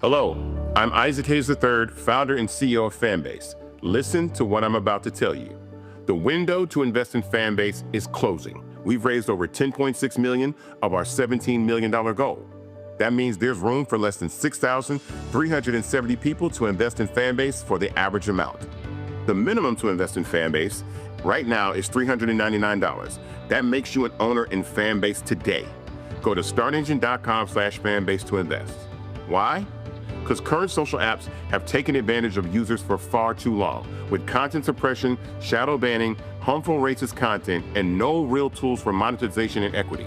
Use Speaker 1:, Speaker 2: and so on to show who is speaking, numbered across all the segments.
Speaker 1: Hello, I'm Isaac Hayes III, founder and CEO of Fanbase. Listen to what I'm about to tell you. The window to invest in Fanbase is closing. We've raised over $10.6 million of our $17 million goal. That means there's room for less than 6,370 people to invest in Fanbase for the average amount. The minimum to invest in Fanbase right now is $399. That makes you an owner in Fanbase today. Go to startengine.com/fanbase to invest. Why? Because current social apps have taken advantage of users for far too long, with content suppression, shadow banning, harmful racist content, and no real tools for monetization and equity.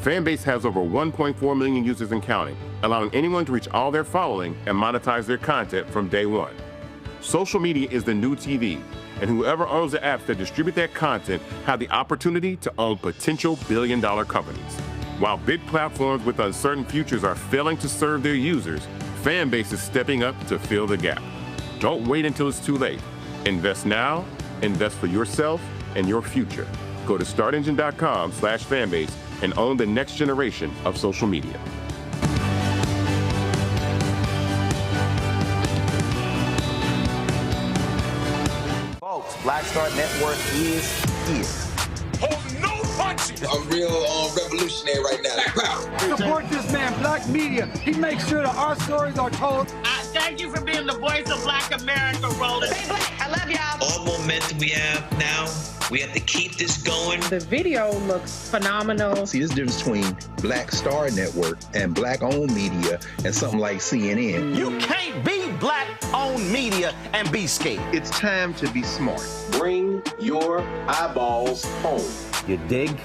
Speaker 1: Fanbase has over 1.4 million users and counting, allowing anyone to reach all their following and monetize their content from day one. Social media is the new TV, and whoever owns the apps that distribute that content have the opportunity to own potential billion-dollar companies. While big platforms with uncertain futures are failing to serve their users, Fanbase is stepping up to fill the gap. Don't wait until it's too late. Invest now, invest for yourself and your future. Go to startengine.com/fanbase and own the next generation of social media.
Speaker 2: Folks, Black Star Network is here.
Speaker 3: Hold no punches.
Speaker 4: I'm real revolutionary right now.
Speaker 5: Support this man, Black Media. He makes sure that our stories are told.
Speaker 6: Thank you for being the voice of Black America, Roland.
Speaker 7: Stay black. I love y'all.
Speaker 8: All momentum we have now, we have to keep this going.
Speaker 9: The video looks phenomenal.
Speaker 10: See, there's a difference between Black Star Network and Black-owned media and something like CNN.
Speaker 2: You can't be Black-owned media and be scared.
Speaker 10: It's time to be smart.
Speaker 11: Bring your eyeballs home.
Speaker 2: You dig?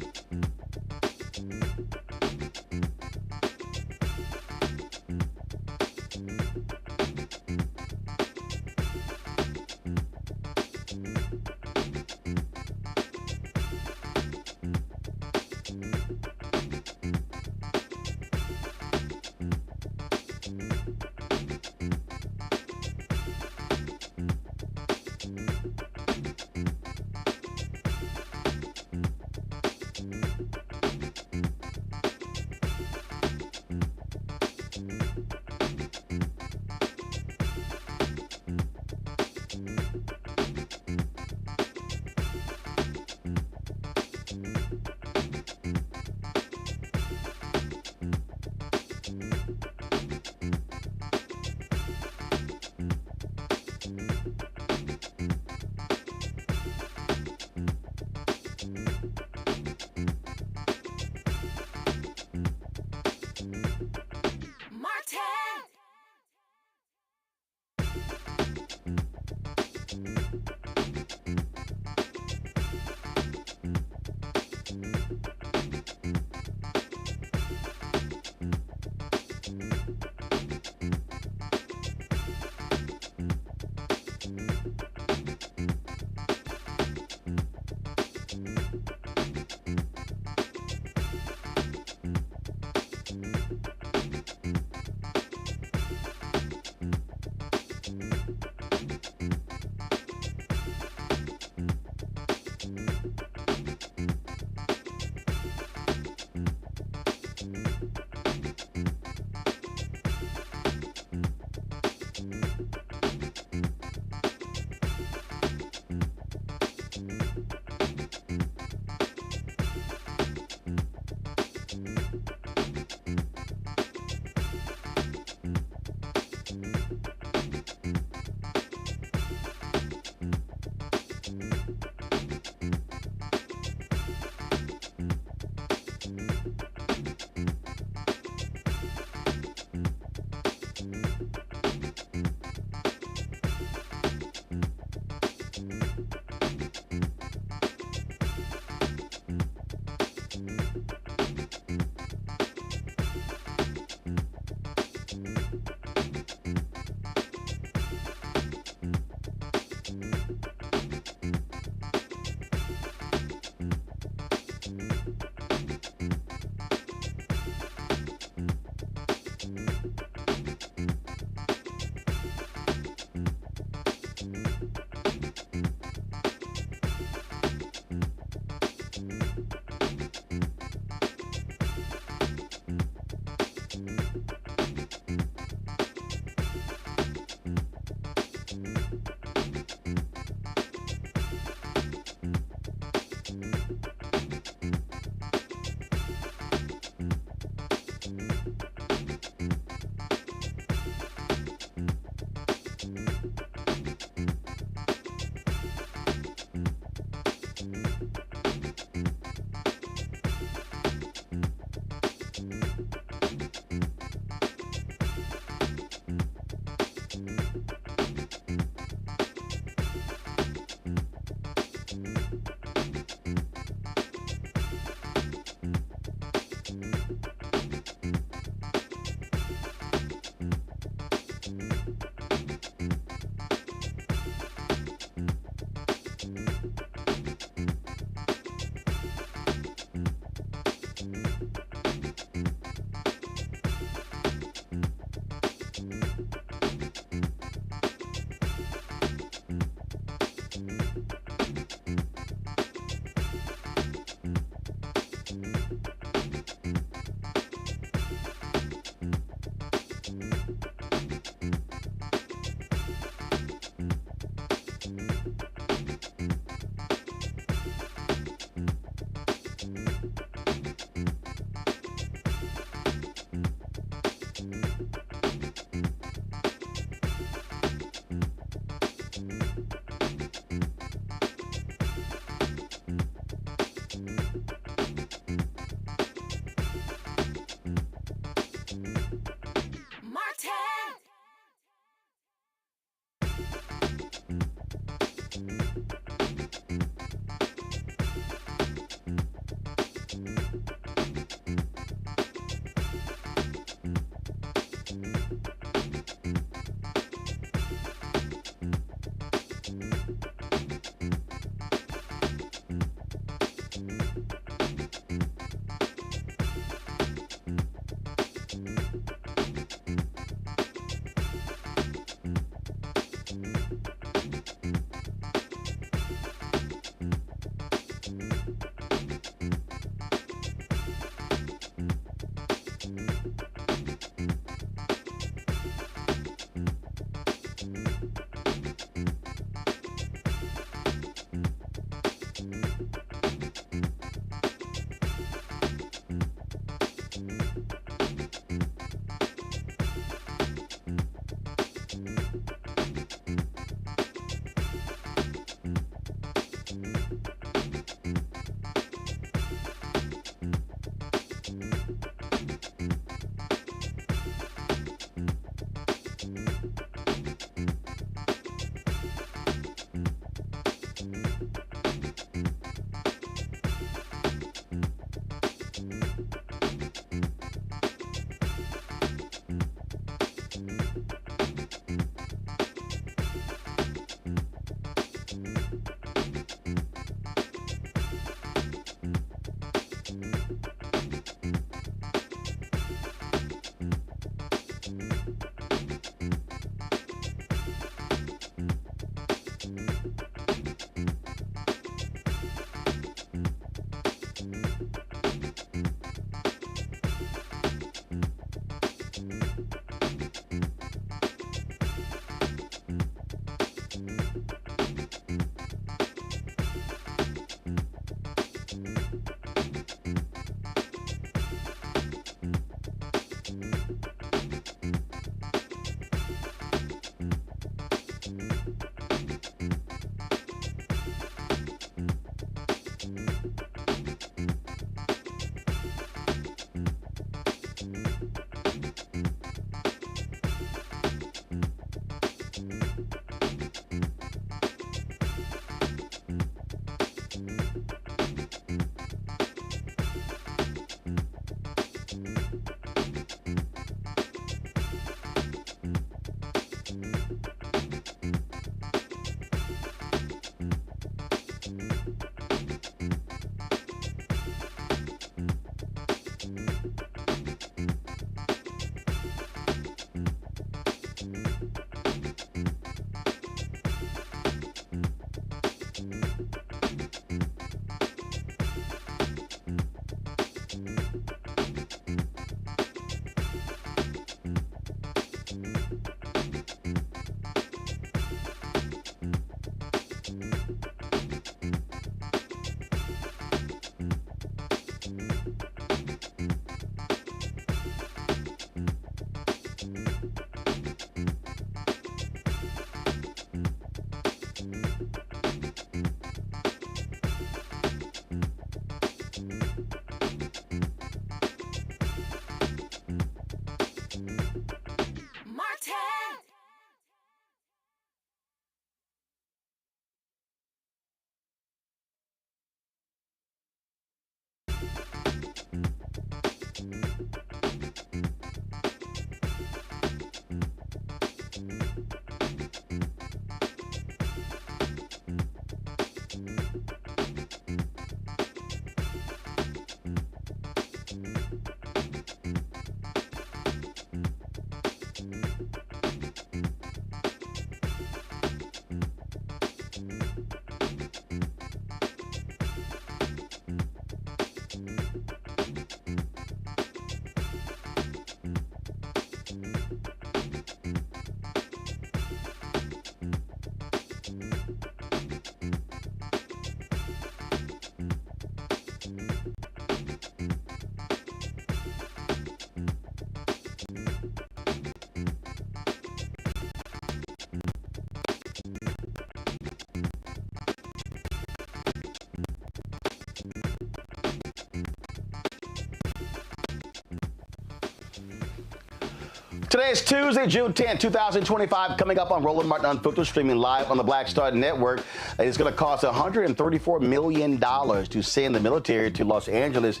Speaker 2: Today is Tuesday, June 10, 2025. Coming up on Roland Martin Unfiltered, streaming live on the Black Star Network. It's going to cost $134 million to send the military to Los Angeles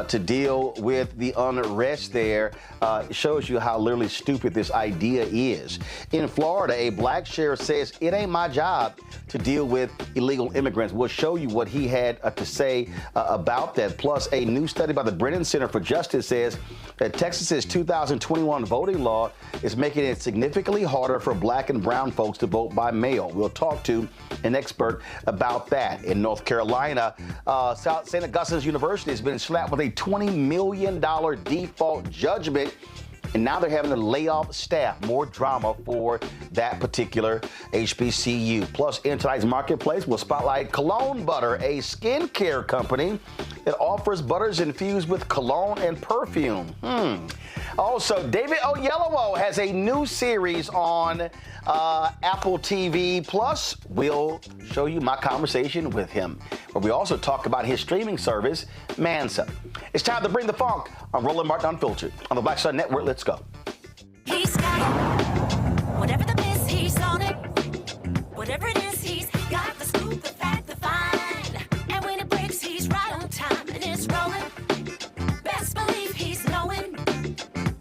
Speaker 2: to deal with the unrest there. It shows you how literally stupid this idea is. In Florida, a black sheriff says, "It ain't my job to deal with illegal immigrants." We'll show you what he had to say about that. Plus, a new study by the Brennan Center for Justice says that Texas's 2021 voting law is making it significantly harder for black and brown folks to vote by mail. We'll talk to an expert about that. In North Carolina, St. Augustine's University has been slapped with a $20 million default judgment, and now they're having to lay off staff. More drama for that particular HBCU. Plus, in tonight's marketplace, we'll spotlight Cologne Butter, a skincare company that offers butters infused with cologne and perfume. Also, David Oyelowo has a new series on Apple TV+. Plus, we'll show you my conversation with him, where we also talk about his streaming service, Mansa. It's time to bring the funk on Roland Martin Unfiltered on the Black Star Network. Let's go.
Speaker 7: He's got it. Whatever the miss, he's on it. Whatever it is, he's got the scoop, the fact, the find. And when it breaks, he's right on time, and it's rolling. Best believe he's knowing.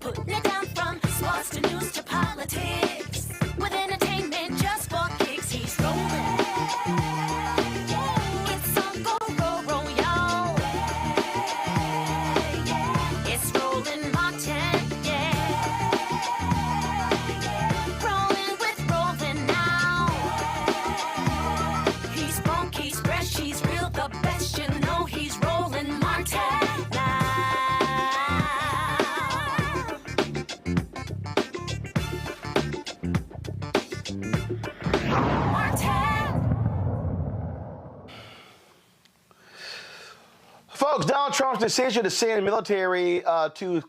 Speaker 7: Putting it down from sports to news to politics. With entertainment just for kicks, he's rolling. It's on go, roll, y'all. It's Roland Martin, rolling with Roland now. He's funk, he's fresh, he's real, the best, you know he's Roland Martin now.
Speaker 2: Folks, Donald Trump's decision to send military to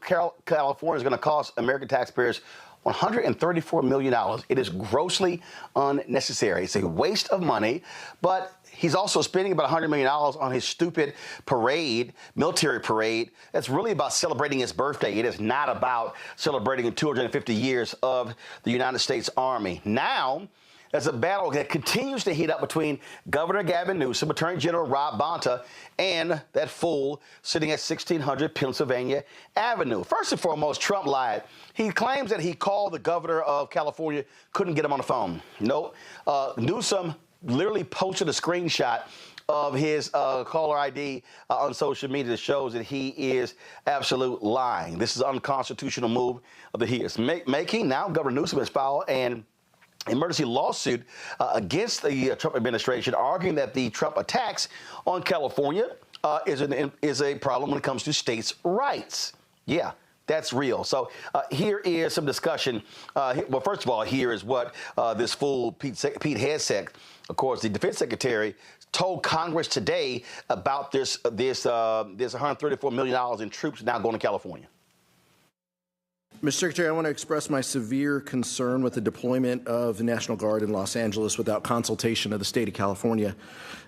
Speaker 2: California is going to cost American taxpayers $134 million. It is grossly unnecessary. It's a waste of money, but he's also spending about $100 million on his stupid parade, military parade. That's really about celebrating his birthday. It is not about celebrating 250 years of the United States Army. Now, there's a battle that continues to heat up between Governor Gavin Newsom, Attorney General Rob Bonta, and that fool sitting at 1600 Pennsylvania Avenue. First and foremost, Trump lied. He claims that he called the governor of California, couldn't get him on the phone. Nope. Newsom literally posted a screenshot of his caller ID on social media that shows that he is absolute lying. This is an unconstitutional move that he is making. Now, Governor Newsom has filed an emergency lawsuit against the Trump administration, arguing that the Trump attacks on California is a problem when it comes to states' rights. Yeah, that's real. So here is some discussion. Well, first of all, here is what this fool Pete Hegseth, of course, the Defense Secretary, told Congress today about this $134 million in troops now going to California.
Speaker 12: Mr. Secretary, I want to express my severe concern with the deployment of the National Guard in Los Angeles without consultation of the state of California.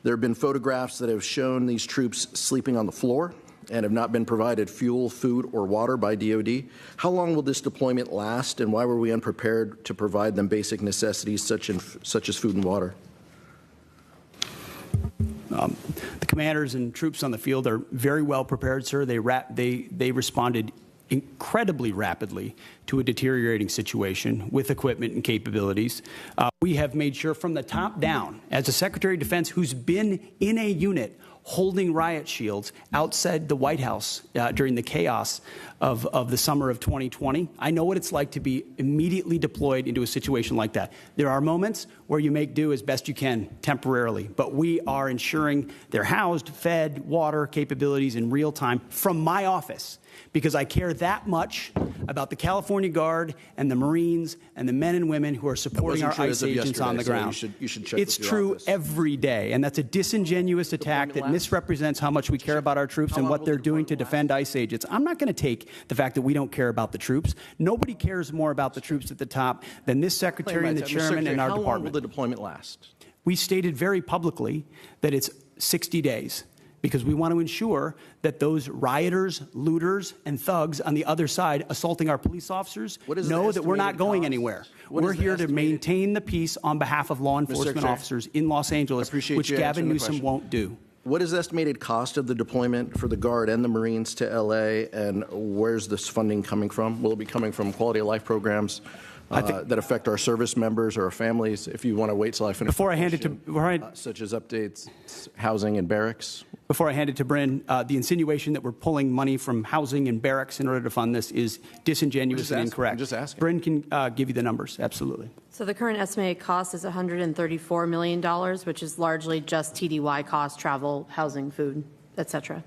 Speaker 12: There have been photographs that have shown these troops sleeping on the floor and have not been provided fuel, food, or water by DOD. How long will this deployment last, and why were we unprepared to provide them basic necessities such as food and water?
Speaker 13: The commanders and troops on the field are very well prepared, sir. They responded incredibly rapidly to a deteriorating situation with equipment and capabilities. We have made sure from the top down, as a Secretary of Defense who's been in a unit holding riot shields outside the White House during the chaos of the summer of 2020. I know what it's like to be immediately deployed into a situation like that. There are moments where you make do as best you can temporarily, but we are ensuring they're housed, fed, water capabilities in real time from my office, because I care that much about the California Guard and the Marines and the men and women who are supporting our ICE agents on the ground.
Speaker 12: You should check
Speaker 13: it's
Speaker 12: with your
Speaker 13: true
Speaker 12: office.
Speaker 13: Every day, and that's a disingenuous attack that misrepresents how much we care about our troops and what they're doing to defend ICE agents. I'm not going to take the fact that we don't care about the troops. Nobody cares more about the troops at the top than this Secretary and the Chairman and our department.
Speaker 12: How long will the deployment last?
Speaker 13: We stated very publicly that it's 60 days. Because we want to ensure that those rioters, looters, and thugs on the other side assaulting our police officers know that we're not going anywhere. We're here to maintain the peace on behalf of law enforcement officers in Los Angeles, which Gavin Newsom won't do.
Speaker 12: What is the estimated cost of the deployment for the Guard and the Marines to L.A., and where's this funding coming from? Will it be coming from quality of life programs that affect our service members or our families? If you want to wait till I finish.
Speaker 13: Before I hand it to
Speaker 12: such as updates, housing and barracks.
Speaker 13: Before I hand it to Bren, the insinuation that we're pulling money from housing and barracks in order to fund this is disingenuous and incorrect.
Speaker 12: I'm just asking.
Speaker 13: Bren can give you the numbers. Absolutely.
Speaker 14: So the current estimated cost is $134 million, which is largely just TDY costs, travel, housing, food, et cetera.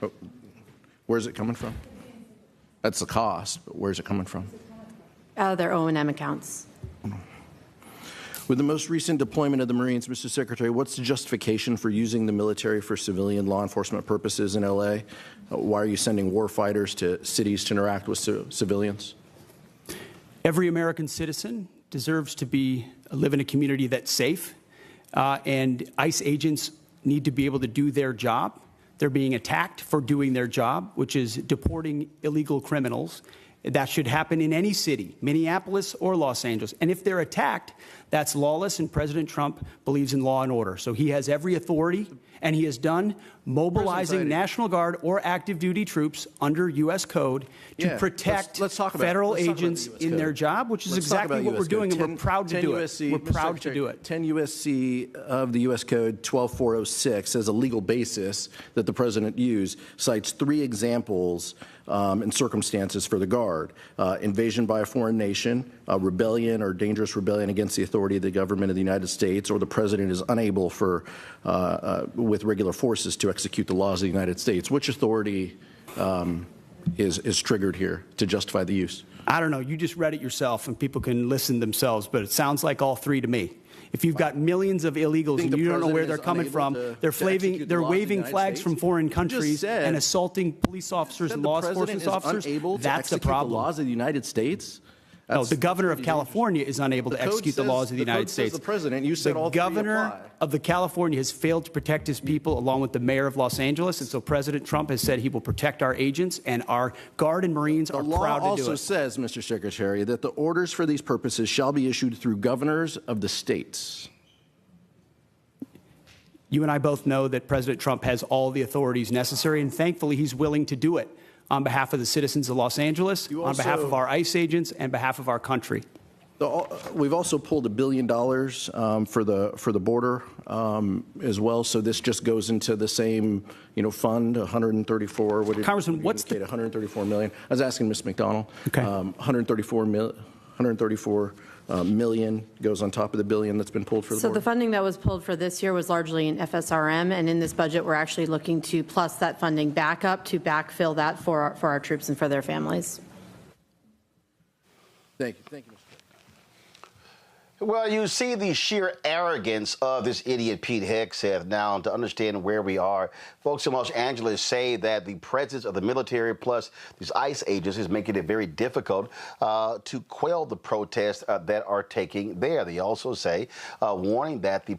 Speaker 12: Oh, where's it coming from? That's the cost, but where's it coming from?
Speaker 14: Out of their O&M accounts.
Speaker 12: With the most recent deployment of the Marines, Mr. Secretary, what's the justification for using the military for civilian law enforcement purposes in L.A.? Why are you sending war fighters to cities to interact with civilians?
Speaker 13: Every American citizen deserves to live in a community that's safe, and ICE agents need to be able to do their job. They're being attacked for doing their job, which is deporting illegal criminals. That should happen in any city, Minneapolis or Los Angeles. And if they're attacked, that's lawless, and President Trump believes in law and order. So he has every authority, and he has done mobilizing National Guard or active duty troops under U.S. code to protect federal agents in their job, which is exactly what we're doing, and we're proud to do it. We're proud to do it.
Speaker 12: 10 U.S.C. of the U.S. Code 12406 as a legal basis that the President used cites 3 examples and circumstances for the Guard: invasion by a foreign nation, rebellion or dangerous rebellion against the authority of the government of the United States, or the President is unable with regular forces to execute the laws of the United States. Which authority is triggered here to justify the use?
Speaker 13: I don't know. You just read it yourself, and people can listen themselves, but it sounds like all 3 to me. If you've got millions of illegals and you don't know where they're coming from, they're waving flags from foreign countries and assaulting police officers and law enforcement officers, that's the problem.
Speaker 12: The laws of the United States?
Speaker 13: No, the governor of California is unable to execute the laws of the United States.
Speaker 12: The President, you said all 3 apply.
Speaker 13: The governor of the California has failed to protect his people, along with the mayor of Los Angeles, and so President Trump has said he will protect our agents, and our Guard and Marines are proud to do it.
Speaker 12: The law also says, Mr. Secretary, that the orders for these purposes shall be issued through governors of the states.
Speaker 13: You and I both know that President Trump has all the authorities necessary, and thankfully he's willing to do it on behalf of the citizens of Los Angeles, on behalf of our ICE agents, and behalf of our country.
Speaker 12: We've also pulled $1 billion for the border as well. So this just goes into the same fund, 134. What did
Speaker 13: Congressman, what's the
Speaker 12: 134 million? I was asking Ms. McDonald.
Speaker 13: Okay.
Speaker 12: 134 million goes on top of the billion that's been pulled for the border.
Speaker 14: So the funding that was pulled for this year was largely in FSRM, and in this budget we're actually looking to plus that funding back up to backfill that for our troops and for their families.
Speaker 12: Thank you. Thank you, Mr.
Speaker 2: Well, you see the sheer arrogance of this idiot Pete Hegseth. Now, to understand where we are, folks in Los Angeles say that the presence of the military plus these ICE agents is making it very difficult to quell the protests that are taking there. They also say, warning that the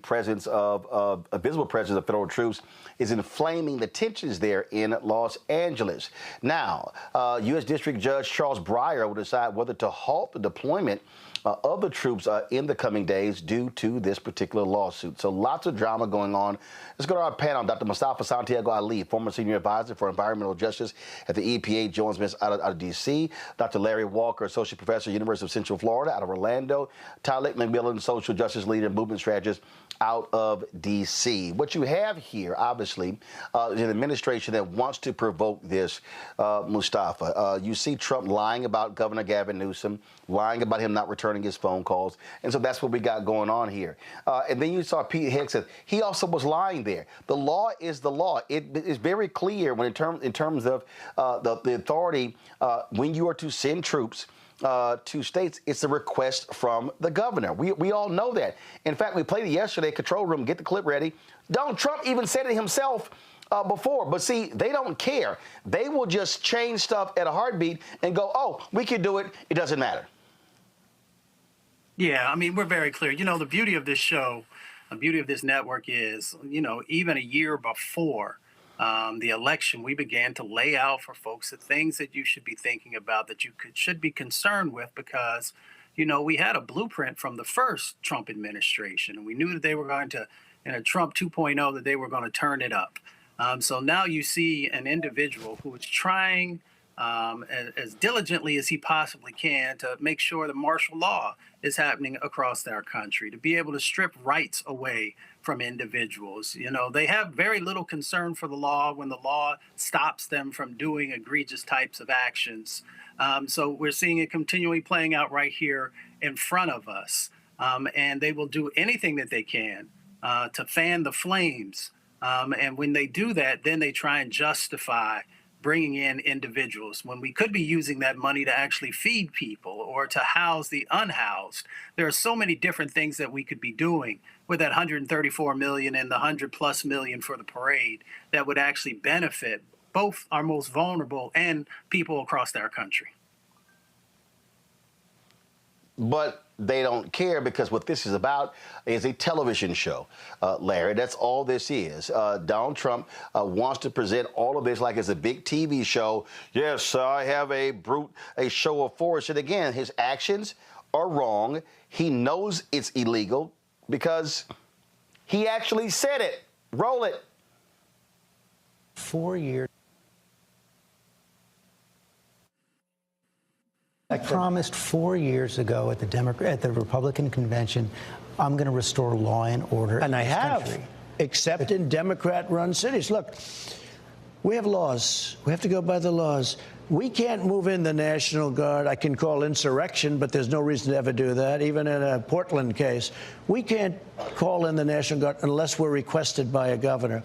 Speaker 2: a visible presence of federal troops is inflaming the tensions there in Los Angeles. Now, U.S. District Judge Charles Breyer will decide whether to halt the deployment of the troops in the coming days due to this particular lawsuit. So lots of drama going on. Let's go to our panel. Dr. Mustafa Santiago Ali, former senior advisor for environmental justice at the EPA, joins us out of D.C. Dr. Larry Walker, associate professor, University of Central Florida, out of Orlando. Tyler McMillan, social justice leader and movement strategist out of D.C. What you have here, obviously, is an administration that wants to provoke this, Mustafa. You see Trump lying about Governor Gavin Newsom, lying about him not returning his phone calls. And so that's what we got going on here. And then you saw Pete Hegseth. He also was lying there. The law is the law. It is very clear when in terms of the authority when you are to send troops to states, it's a request from the governor. We all know that. In fact, we played it yesterday, control room, get the clip ready. Donald Trump even said it himself before. But see, they don't care. They will just change stuff at a heartbeat and go, oh, we can do it. It doesn't matter.
Speaker 15: Yeah, I mean, we're very clear. You know, the beauty of this show, the beauty of this network is, you know, even a year before the election, we began to lay out for folks the things that you should be thinking about, that you should be concerned with, because, you know, we had a blueprint from the first Trump administration, and we knew that they were going to, in a Trump 2.0, that they were going to turn it up. So now you see an individual who is trying as diligently as he possibly can to make sure that martial law is happening across our country, to be able to strip rights away from individuals. You know, they have very little concern for the law when the law stops them from doing egregious types of actions. So we're seeing it continually playing out right here in front of us. And they will do anything that they can to fan the flames. And when they do that, then they try and justify bringing in individuals when we could be using that money to actually feed people or to house the unhoused. There are so many different things that we could be doing with that $134 million and the $100+ million for the parade that would actually benefit both our most vulnerable and people across our country.
Speaker 2: But they don't care, because what this is about is a television show, Larry. That's all this is. Donald Trump wants to present all of this like it's a big TV show. Yes, I have a show of force. And again, his actions are wrong. He knows it's illegal because he actually said it. Roll it.
Speaker 16: 4 years. I promised 4 years ago at the Republican convention, I'm going to restore law and order.
Speaker 17: And I have,
Speaker 16: country.
Speaker 17: except in Democrat-run cities. Look, we have laws. We have to go by the laws. We can't move in the National Guard. I can call insurrection, but there's no reason to ever do that, even in a Portland case. We can't call in the National Guard unless we're requested by a governor.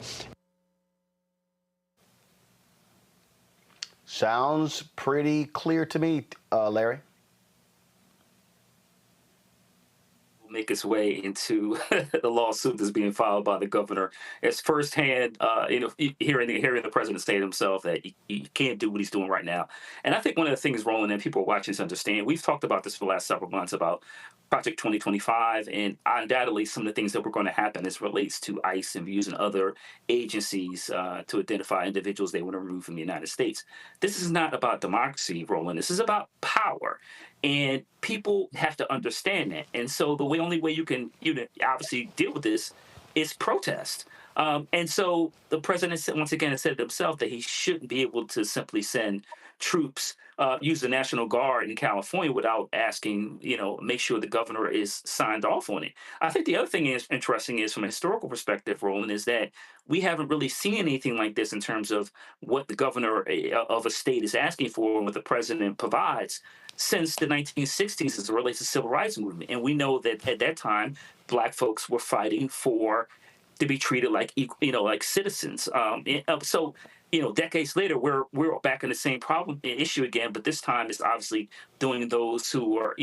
Speaker 2: Sounds pretty clear to me, Larry.
Speaker 18: Make its way into the lawsuit that's being filed by the governor. It's firsthand, hearing the president say to himself that he can't do what he's doing right now. And I think one of the things, Roland, and people watching to understand, we've talked about this for the last several months about Project 2025, and undoubtedly some of the things that were going to happen as relates to ICE and using other agencies to identify individuals they want to remove from the United States. This is not about democracy, Roland. This is about power. And people have to understand that. And so the only way you can obviously deal with this is protest. And so the president, once again, has said himself that he shouldn't be able to simply send troops, use the National Guard in California without asking, make sure the governor is signed off on it. I think the other thing is interesting is from a historical perspective, Roland, is that we haven't really seen anything like this in terms of what the governor of a state is asking for and what the president provides since the 1960s as it relates to the civil rights movement. And we know that at that time, Black folks were fighting to be treated like citizens. So decades later, we're back in the same issue again, but this time it's obviously doing those who are,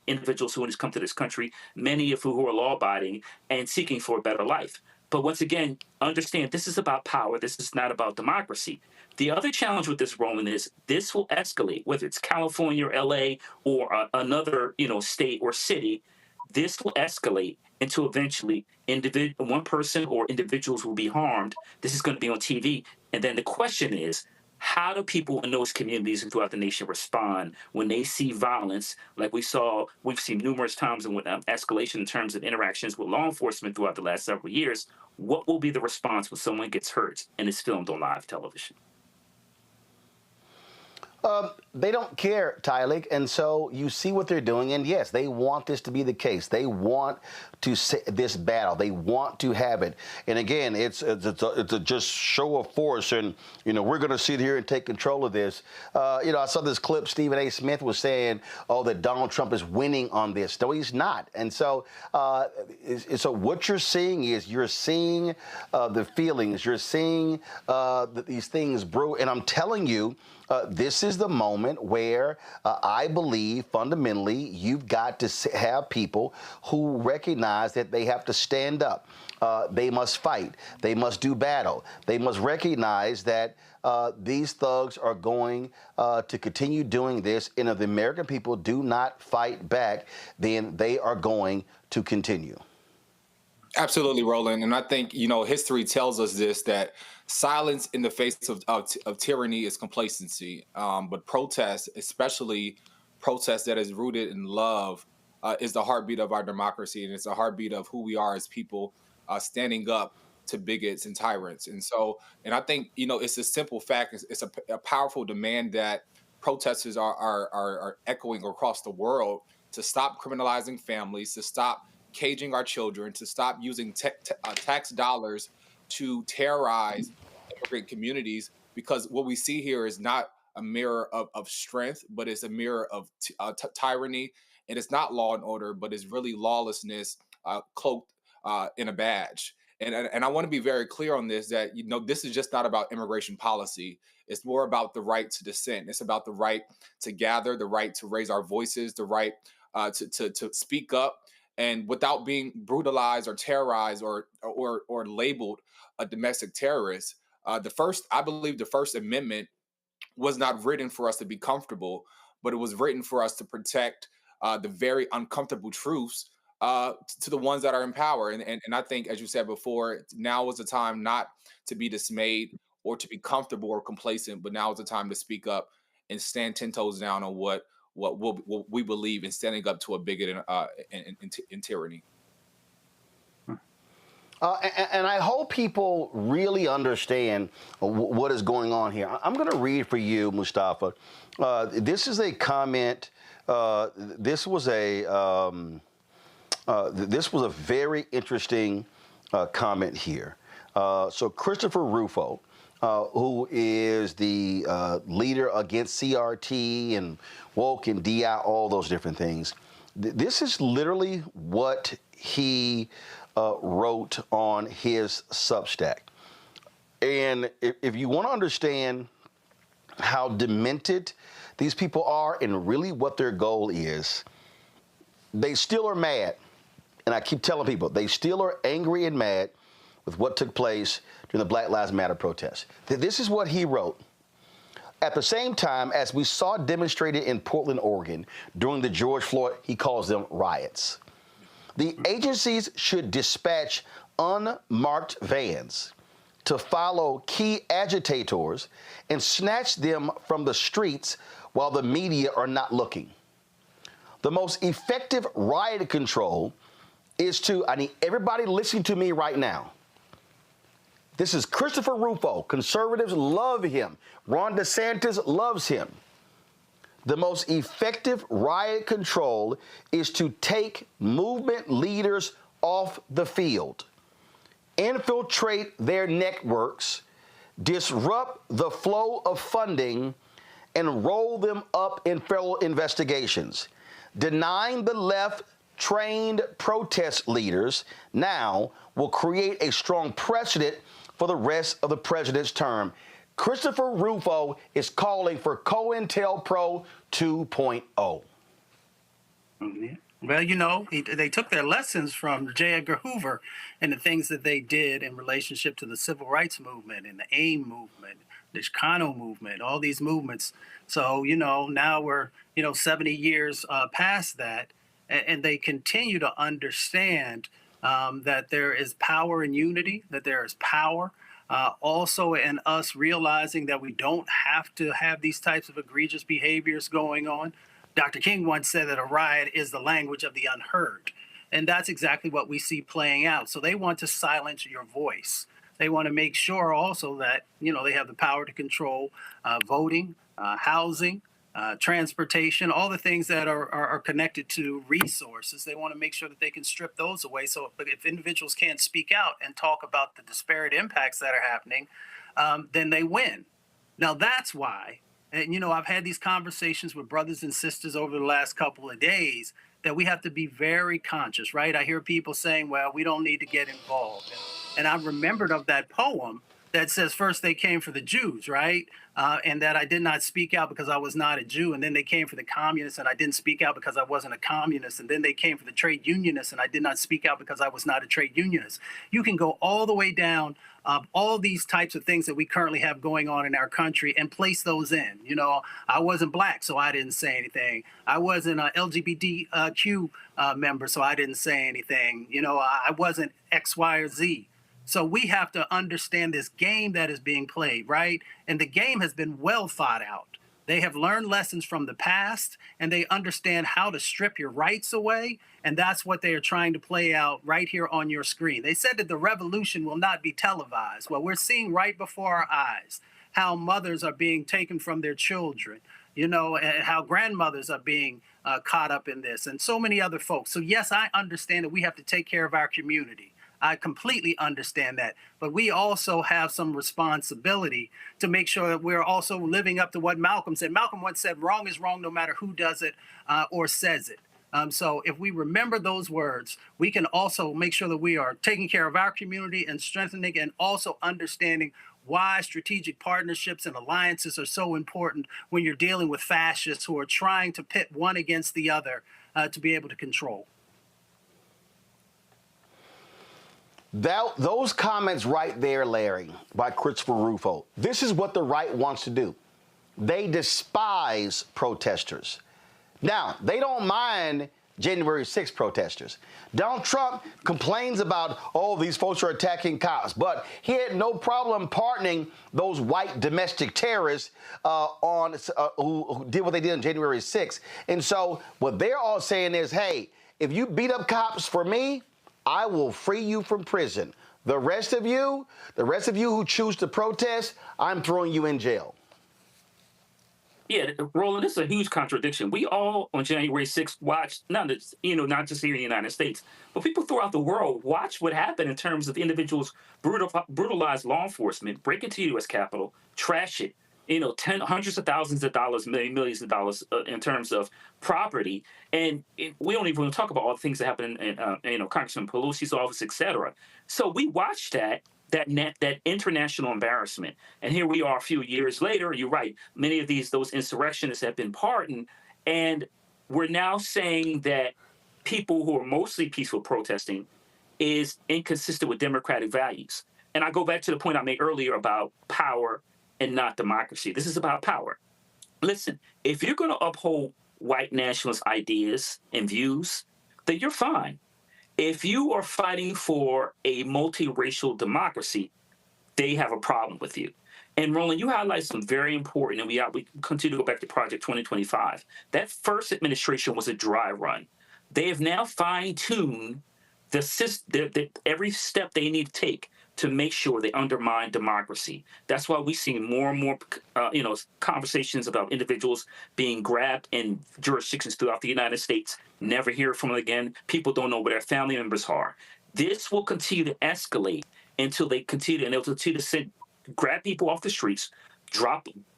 Speaker 18: individuals who have come to this country, many of who are law-abiding and seeking for a better life. But once again, understand this is about power. This is not about democracy. The other challenge with this, Roland, is this will escalate, whether it's California or LA or another, state or city. This will escalate into eventually one person or individuals will be harmed. This is going to be on TV. And then the question is, How do people in those communities and throughout the nation respond when they see violence like we've seen numerous times in escalation in terms of interactions with law enforcement throughout the last several years? What will be the response when someone gets hurt and is filmed on live television?
Speaker 2: They don't care, Tylik, and so you see what they're doing, and yes, they want this to be the case. They want to this battle. They want to have it, and again, it's a just show of force, and we're going to sit here and take control of this. I saw this clip. Stephen A. Smith was saying, "Oh, that Donald Trump is winning on this." No, he's not, and so what you're seeing is the feelings. You're seeing these things brew, and I'm telling you. This is the moment where I believe fundamentally you've got to have people who recognize that they have to stand up. They must fight. They must do battle. They must recognize that these thugs are going to continue doing this. And if the American people do not fight back, then they are going to continue.
Speaker 19: Absolutely, Roland. And I think, history tells us this, that silence in the face of tyranny is complacency. But protest, especially protest that is rooted in love, is the heartbeat of our democracy. And it's the heartbeat of who we are as people standing up to bigots and tyrants. And I think, it's a simple fact. It's a powerful demand that protesters are echoing across the world to stop criminalizing families, to stop caging our children, to stop using tax dollars to terrorize immigrant communities, because what we see here is not a mirror of strength, but it's a mirror of tyranny, and it's not law and order, but it's really lawlessness cloaked in a badge. And I want to be very clear on this, that this is just not about immigration policy. It's more about the right to dissent. It's about the right to gather, the right to raise our voices, the right to speak up, and without being brutalized or terrorized or labeled a domestic terrorist. I believe the First Amendment was not written for us to be comfortable, but it was written for us to protect the very uncomfortable truths to the ones that are in power. And I think, as you said before, now is the time not to be dismayed or to be comfortable or complacent, but now is the time to speak up and stand 10 toes down on what we believe in, standing up to a bigot and tyranny.
Speaker 2: And I hope people really understand what is going on here. I'm going to read for you, Mustafa. This is a comment. This was a very interesting comment here. So Christopher Rufo, who is the leader against CRT and woke and DI, all those different things. This is literally what he wrote on his Substack. And if you want to understand how demented these people are and really what their goal is, they still are mad. And I keep telling people, they still are angry and mad with what took place during the Black Lives Matter protests. This is what he wrote. At the same time, as we saw demonstrated in Portland, Oregon, during the George Floyd, he calls them riots, the agencies should dispatch unmarked vans to follow key agitators and snatch them from the streets while the media are not looking. The most effective riot control is to, I need everybody listening to me right now. This is Christopher Rufo. Conservatives love him. Ron DeSantis loves him. The most effective riot control is to take movement leaders off the field, infiltrate their networks, disrupt the flow of funding, and roll them up in federal investigations. Denying the left trained protest leaders now will create a strong precedent for the rest of the president's term. Christopher Rufo is calling for COINTELPRO 2.0.
Speaker 15: Well, they took their lessons from J. Edgar Hoover and the things that they did in relationship to the civil rights movement and the AIM movement, the Chicano movement, all these movements. So, now we're, 70 years past that, and they continue to understand that there is power in unity, that there is power Also in us realizing that we don't have to have these types of egregious behaviors going on. Dr. King once said that a riot is the language of the unheard. And that's exactly what we see playing out. So they want to silence your voice. They want to make sure also that, they have the power to control voting, housing, transportation, all the things that are connected to resources. They want to make sure that they can strip those away. So if individuals can't speak out and talk about the disparate impacts that are happening, then they win. Now, that's why, and I've had these conversations with brothers and sisters over the last couple of days that we have to be very conscious, right? I hear people saying, well, we don't need to get involved. And I remembered of that poem that says, first they came for the Jews, right? And that I did not speak out because I was not a Jew. And then they came for the communists and I didn't speak out because I wasn't a communist. And then they came for the trade unionists and I did not speak out because I was not a trade unionist. You can go all the way down all these types of things that we currently have going on in our country and place those in. I wasn't black, so I didn't say anything. I wasn't an LGBTQ member, so I didn't say anything. I wasn't X, Y, or Z. So we have to understand this game that is being played, right? And the game has been well thought out. They have learned lessons from the past, and they understand how to strip your rights away. And that's what they are trying to play out right here on your screen. They said that the revolution will not be televised. Well, we're seeing right before our eyes how mothers are being taken from their children, and how grandmothers are being caught up in this, and so many other folks. So yes, I understand that we have to take care of our community. I completely understand that. But we also have some responsibility to make sure that we're also living up to what Malcolm said. Malcolm once said, wrong is wrong no matter who does it or says it. So if we remember those words, we can also make sure that we are taking care of our community and strengthening and also understanding why strategic partnerships and alliances are so important when you're dealing with fascists who are trying to pit one against the other to be able to control.
Speaker 2: Those comments right there, Larry, by Christopher Rufo, this is what the right wants to do. They despise protesters. Now, they don't mind January 6th protesters. Donald Trump complains about, these folks are attacking cops, but he had no problem pardoning those white domestic terrorists who did what they did on January 6th. And so what they're all saying is, hey, if you beat up cops for me, I will free you from prison. The rest of you who choose to protest, I'm throwing you in jail.
Speaker 18: Yeah, Roland, this is a huge contradiction. We all on January 6th watched, not just here in the United States, but people throughout the world watch what happened in terms of individuals brutalize law enforcement, break into the U.S. Capitol, trash it, hundreds of thousands of dollars, millions of dollars in terms of property. And we don't even talk about all the things that happen in Congressman Pelosi's office, et cetera. So we watched that international embarrassment. And here we are a few years later. You're right. Many of those insurrectionists have been pardoned. And we're now saying that people who are mostly peaceful protesting is inconsistent with democratic values. And I go back to the point I made earlier about power and not democracy. This is about power. Listen, if you're going to uphold white nationalist ideas and views, then you're fine. If you are fighting for a multiracial democracy, they have a problem with you. And Roland, you highlight some very important, and we continue to go back to Project 2025. That first administration was a dry run. They have now fine-tuned every step they need to take to make sure they undermine democracy. That's why we see more and more, conversations about individuals being grabbed in jurisdictions throughout the United States. Never hear from them again. People don't know where their family members are. This will continue to escalate until they continue, and they'll continue to grab people off the streets,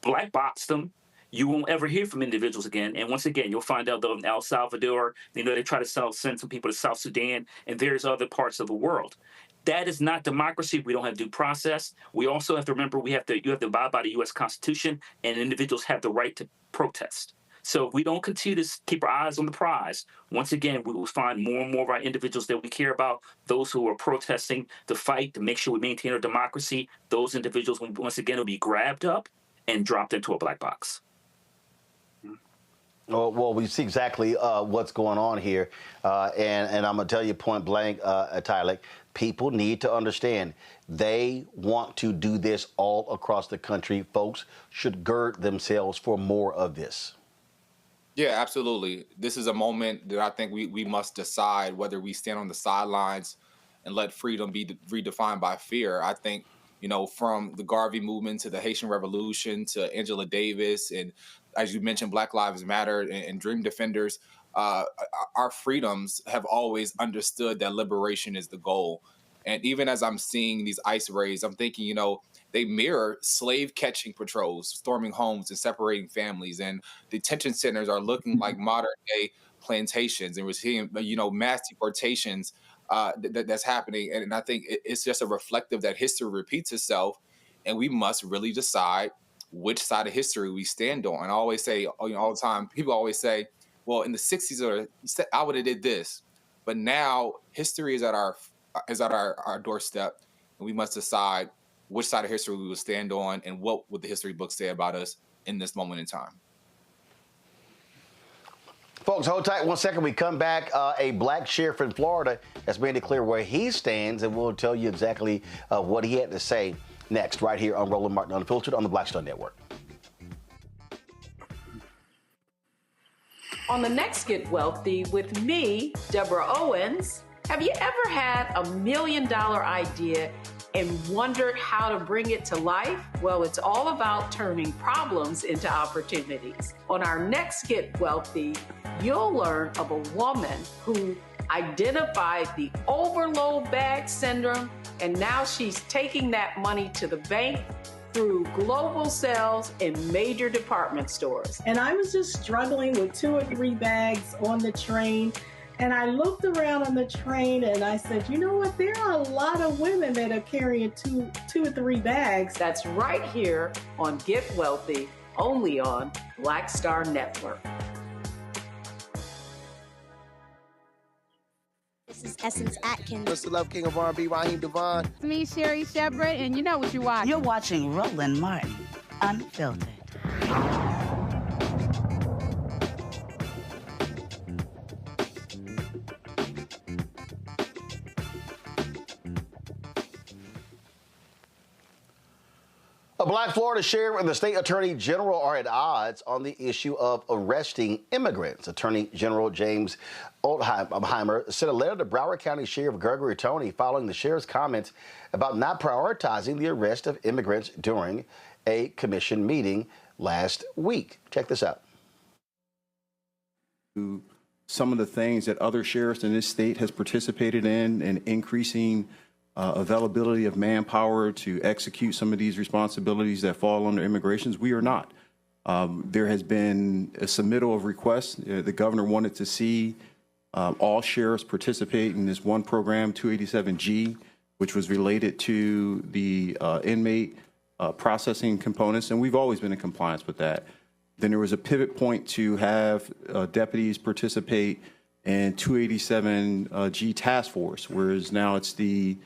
Speaker 18: black box them. You won't ever hear from individuals again. And once again, you'll find out though in El Salvador, they try to send some people to South Sudan and various other parts of the world. That is not democracy. We don't have due process. We also have to remember you have to abide by the U.S. Constitution, and individuals have the right to protest. So if we don't continue to keep our eyes on the prize, once again, we will find more and more of our individuals that we care about, those who are protesting to fight, to make sure we maintain our democracy. Those individuals, once again, will be grabbed up and dropped into a black box.
Speaker 2: Well, we see exactly what's going on here. And I'm going to tell you point blank, Tyler, people need to understand they want to do this all across the country. Folks should gird themselves for more of this.
Speaker 19: Yeah, absolutely. This is a moment that I think we must decide whether we stand on the sidelines and let freedom be redefined by fear. I think, from the Garvey movement to the Haitian Revolution to Angela Davis, and as you mentioned, Black Lives Matter and Dream Defenders, our freedoms have always understood that liberation is the goal. And even as I'm seeing these ICE raids, I'm thinking, they mirror slave catching patrols, storming homes and separating families. And detention centers are looking like modern day plantations. And we're seeing, mass deportations that's happening. And I think it's just a reflective that history repeats itself. And we must really decide which side of history we stand on. And I always say, all the time, people always say, well, in the 60s, I would have did this. But now history is at our doorstep, and we must decide which side of history we will stand on and what would the history books say about us in this moment in time.
Speaker 2: Folks, hold tight 1 second. We come back. A black sheriff in Florida has made it clear where he stands, and we'll tell you exactly what he had to say next, right here on Roland Martin Unfiltered on the Black Star Network.
Speaker 20: On the next Get Wealthy with me, Deborah Owens, have you ever had $1 million idea and wondered how to bring it to life? Well, it's all about turning problems into opportunities. On our next Get Wealthy, you'll learn of a woman who identified the overload bag syndrome, and now she's taking that money to the bank through global sales in major department stores.
Speaker 9: And I was just struggling with 2 or 3 bags on the train. And I looked around on the train and I said, you know what? There are a lot of women that are carrying two or 3 bags.
Speaker 20: That's right here on Get Wealthy, only on Black Star Network.
Speaker 21: This is Essence Atkins.
Speaker 22: What's the love king of R&B, Raheem Devon?
Speaker 23: It's me, Sherry Shepard, and you know what you watch.
Speaker 24: You're watching Roland Martin Unfiltered.
Speaker 2: A black Florida sheriff and the state attorney general are at odds on the issue of arresting immigrants. Attorney General James Oldheimer sent a letter to Broward County Sheriff Gregory Toney following the sheriff's comments about not prioritizing the arrest of immigrants during a commission meeting last week. Check this out.
Speaker 25: Some of the things that other sheriffs in this state has participated in and increasing availability of manpower to execute some of these responsibilities that fall under immigrations, we are not. There has been a submittal of requests. The governor wanted to see all sheriffs participate in this one program, 287G, which was related to the inmate processing components, and we've always been in compliance with that. Then there was a pivot point to have deputies participate in 287G task force, whereas now it's the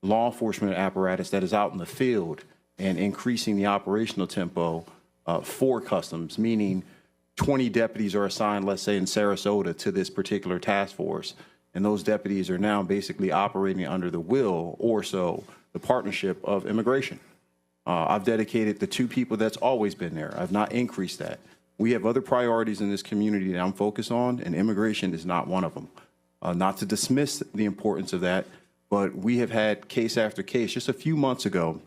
Speaker 25: law enforcement apparatus that is out in the field and increasing the operational tempo for customs, meaning 20 deputies are assigned, let's say in Sarasota, to this particular task force. And those deputies are now basically operating under the will or so the partnership of immigration. I've dedicated the 2 people that's always been there. I've not increased that. We have other priorities in this community that I'm focused on, and immigration is not one of them. Not to dismiss the importance of that, but we have had case after case just a few months ago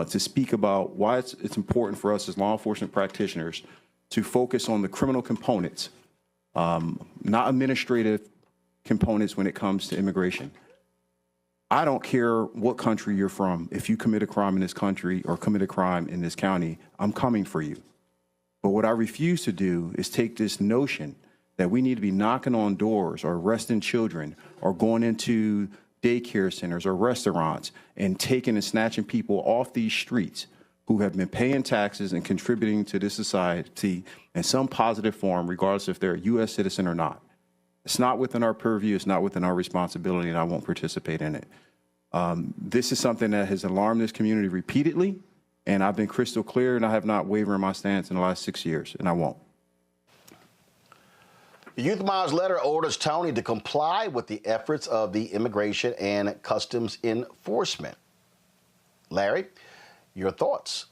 Speaker 25: to speak about why it's important for us as law enforcement practitioners to focus on the criminal components, not administrative components when it comes to immigration. I don't care what country you're from. If you commit a crime in this country or commit a crime in this county, I'm coming for you. But what I refuse to do is take this notion that we need to be knocking on doors or arresting children or going into daycare centers or restaurants and taking and snatching people off these streets who have been paying taxes and contributing to this society in some positive form, regardless if they're a U.S. citizen or not. It's not within our purview. It's not within our responsibility, and I won't participate in it. This is something that has alarmed this community repeatedly, and I've been crystal clear, and I have not wavered in my stance in the last 6 years, and I won't.
Speaker 2: The Youth Miles letter orders Tony to comply with the efforts of the Immigration and Customs Enforcement. Larry, your thoughts?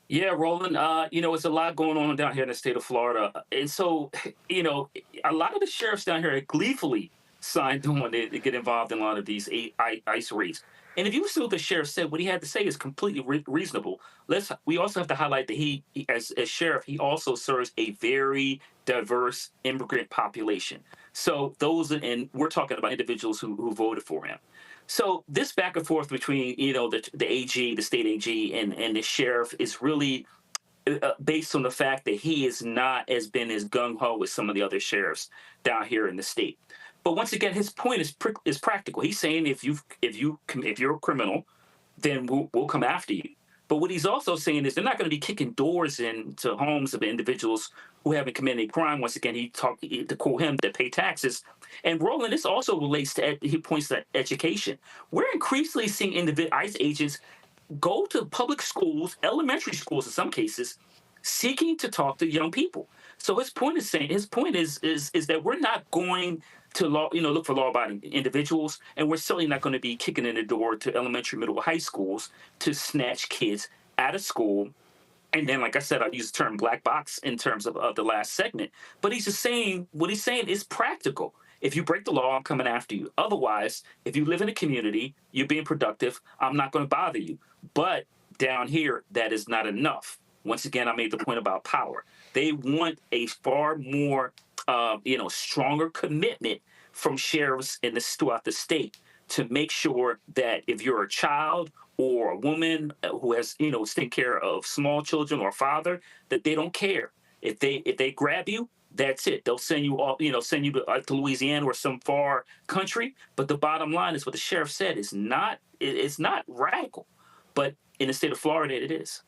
Speaker 18: Yeah, Roland, it's a lot going on down here in the state of Florida. And so, a lot of the sheriffs down here gleefully signed on to get involved in a lot of these ICE raids. And if you see what the sheriff said, what he had to say is completely reasonable. We also have to highlight that he as sheriff, he also serves a very diverse immigrant population. So and we're talking about individuals who voted for him. So this back and forth between, the AG, the state AG, and the sheriff is really based on the fact that he is not as gung-ho as some of the other sheriffs down here in the state. But once again, his point is practical. He's saying if you're a criminal, then we'll come after you. But what he's also saying is they're not going to be kicking doors into homes of individuals who haven't committed a crime. Once again, he to quote him, to pay taxes. And Roland, this also relates to, he points to education. We're increasingly seeing ICE agents go to public schools, elementary schools in some cases, seeking to talk to young people. So his point is that we're not going to look for law-abiding individuals, and we're certainly not going to be kicking in the door to elementary, middle, or high schools to snatch kids out of school. And then, like I said, I use the term black box in terms of the last segment. But he's just saying, what he's saying is practical. If you break the law, I'm coming after you. Otherwise, if you live in a community, you're being productive, I'm not going to bother you. But down here, that is not enough. Once again, I made the point about power. They want a far more, stronger commitment from sheriffs throughout the state to make sure that if you're a child or a woman who has, taken care of small children or a father, that they don't care. If they grab you, that's it. They'll send you to Louisiana or some far country. But the bottom line is what the sheriff said is it's not radical, but in the state of Florida, it is.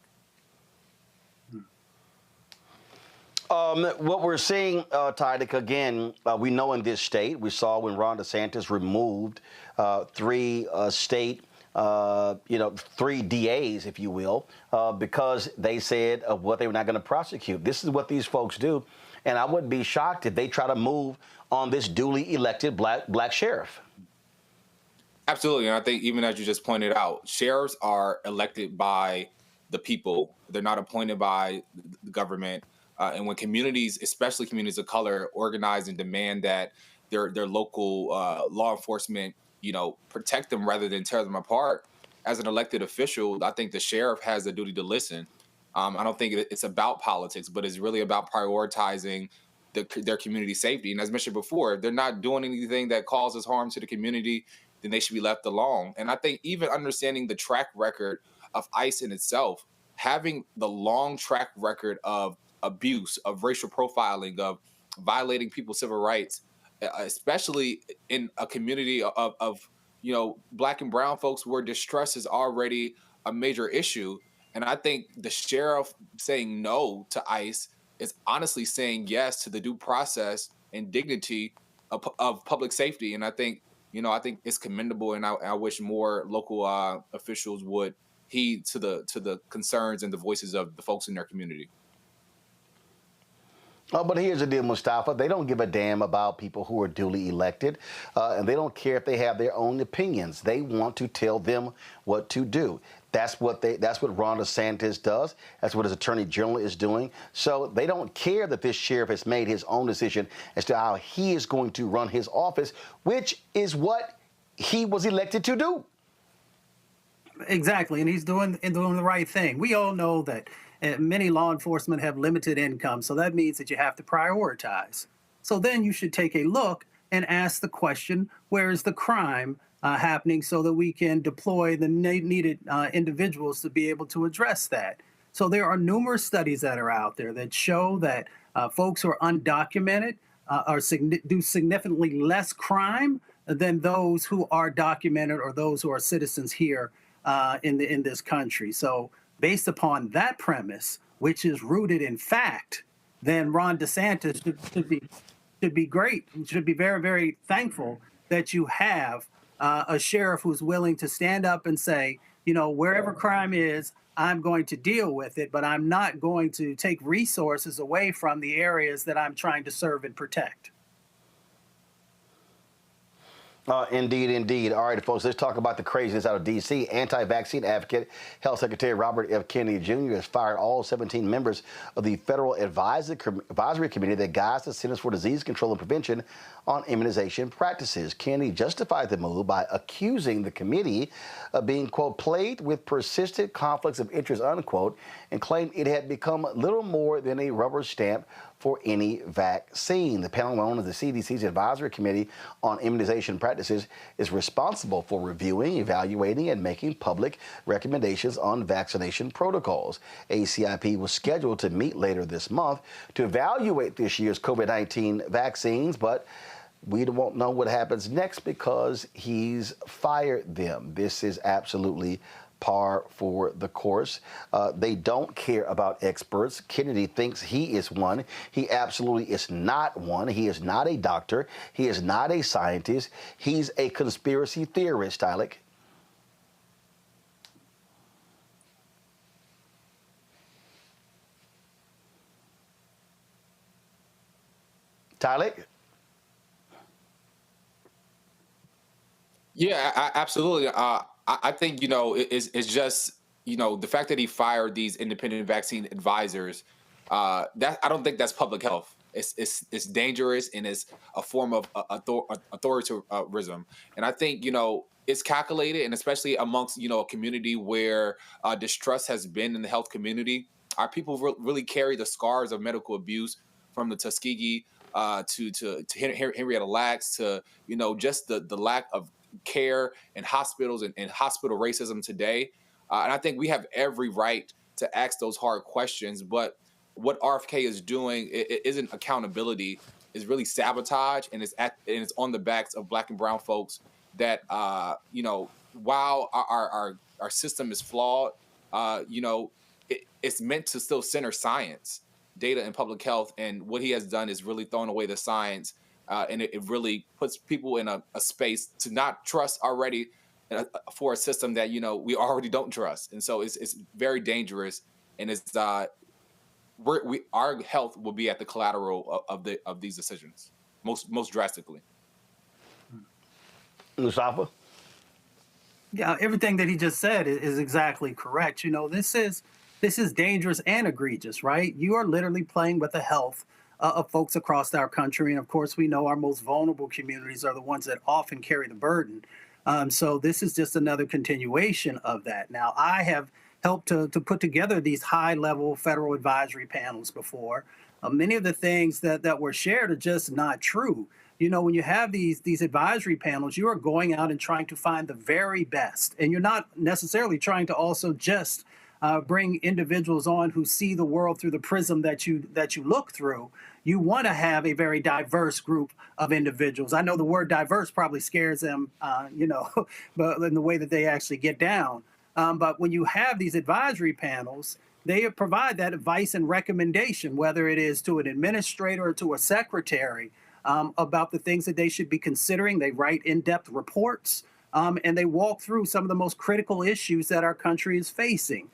Speaker 2: What we're seeing, Tydick, again, we know in this state, we saw when Ron DeSantis removed three DAs, if you will, because they said what they were not going to prosecute. This is what these folks do. And I wouldn't be shocked if they try to move on this duly elected black sheriff.
Speaker 19: Absolutely. And I think even as you just pointed out, sheriffs are elected by the people. They're not appointed by the government. And when communities, especially communities of color, organize and demand that their local law enforcement, protect them rather than tear them apart, as an elected official, I think the sheriff has a duty to listen. I don't think it's about politics, but it's really about prioritizing their community safety. And as mentioned before, if they're not doing anything that causes harm to the community, then they should be left alone. And I think even understanding the track record of ICE in itself, having the long track record of abuse, of racial profiling, of violating people's civil rights, especially in a community of black and brown folks where distress is already a major issue. And I think the sheriff saying no to ICE is honestly saying yes to the due process and dignity of public safety. And I think it's commendable, and I wish more local officials would heed to the concerns and the voices of the folks in their community.
Speaker 2: But here's the deal, Mustafa. They don't give a damn about people who are duly elected, and they don't care if they have their own opinions. They want to tell them what to do. That's what Ron DeSantis does. That's what his attorney general is doing. So they don't care that this sheriff has made his own decision as to how he is going to run his office, which is what he was elected to do.
Speaker 15: Exactly, and he's doing the right thing. We all know that many law enforcement have limited income, so that means that you have to prioritize. So then you should take a look and ask the question, where is the crime happening, so that we can deploy the needed individuals to be able to address that. So there are numerous studies that are out there that show that folks who are undocumented do significantly less crime than those who are documented or those who are citizens here in this country. So based upon that premise, which is rooted in fact, then Ron DeSantis should be great. Should be very, very thankful that you have a sheriff who's willing to stand up and say, wherever crime is, I'm going to deal with it, but I'm not going to take resources away from the areas that I'm trying to serve and protect.
Speaker 2: Indeed, indeed. All right, folks, let's talk about the craziness out of D.C. Anti-vaccine advocate, Health Secretary Robert F. Kennedy Jr. has fired all 17 members of the Federal Advisory Committee that guides the Centers for Disease Control and Prevention on immunization practices. Kennedy justified the move by accusing the committee of being, quote, plagued with persistent conflicts of interest, unquote, and claimed it had become little more than a rubber stamp for any vaccine. The panel, known as the CDC's Advisory Committee on Immunization Practices, is responsible for reviewing, evaluating, and making public recommendations on vaccination protocols. ACIP was scheduled to meet later this month to evaluate this year's COVID-19 vaccines, but we won't know what happens next because he's fired them. This is absolutely par for the course. They don't care about experts. Kennedy thinks he is one. He absolutely is not one. He is not a doctor. He is not a scientist. He's a conspiracy theorist, Tyler. Tyler?
Speaker 19: Yeah, absolutely. I think, it's just, the fact that he fired these independent vaccine advisors, that I don't think that's public health. It's dangerous, and it's a form of authoritarianism. And I think, it's calculated, and especially amongst, a community where distrust has been in the health community. Our people really carry the scars of medical abuse from the Tuskegee to Henrietta Lacks to, just the lack of care in hospitals and hospital racism today. And I think we have every right to ask those hard questions. But what RFK is doing it isn't accountability. It's really sabotage, and it's on the backs of Black and brown folks that, while our system is flawed, it's meant to still center science, data, and public health. And what he has done is really thrown away the science. And it really puts people in a space to not trust already for a system that, we already don't trust. And so it's very dangerous. And it's our health will be at the collateral of these decisions, most drastically.
Speaker 2: Mustafa?
Speaker 15: Yeah, everything that he just said is exactly correct. This is dangerous and egregious, right? You are literally playing with the health of folks across our country. And of course, we know our most vulnerable communities are the ones that often carry the burden. So this is just another continuation of that. Now, I have helped to put together these high-level federal advisory panels before. Many of the things that were shared are just not true. When you have these advisory panels, you are going out and trying to find the very best. And you're not necessarily trying to also just bring individuals on who see the world through the prism that you look through. You want to have a very diverse group of individuals. I know the word diverse probably scares them, but in the way that they actually get down. But when you have these advisory panels, they provide that advice and recommendation, whether it is to an administrator or to a secretary, about the things that they should be considering. They write in-depth reports, and they walk through some of the most critical issues that our country is facing.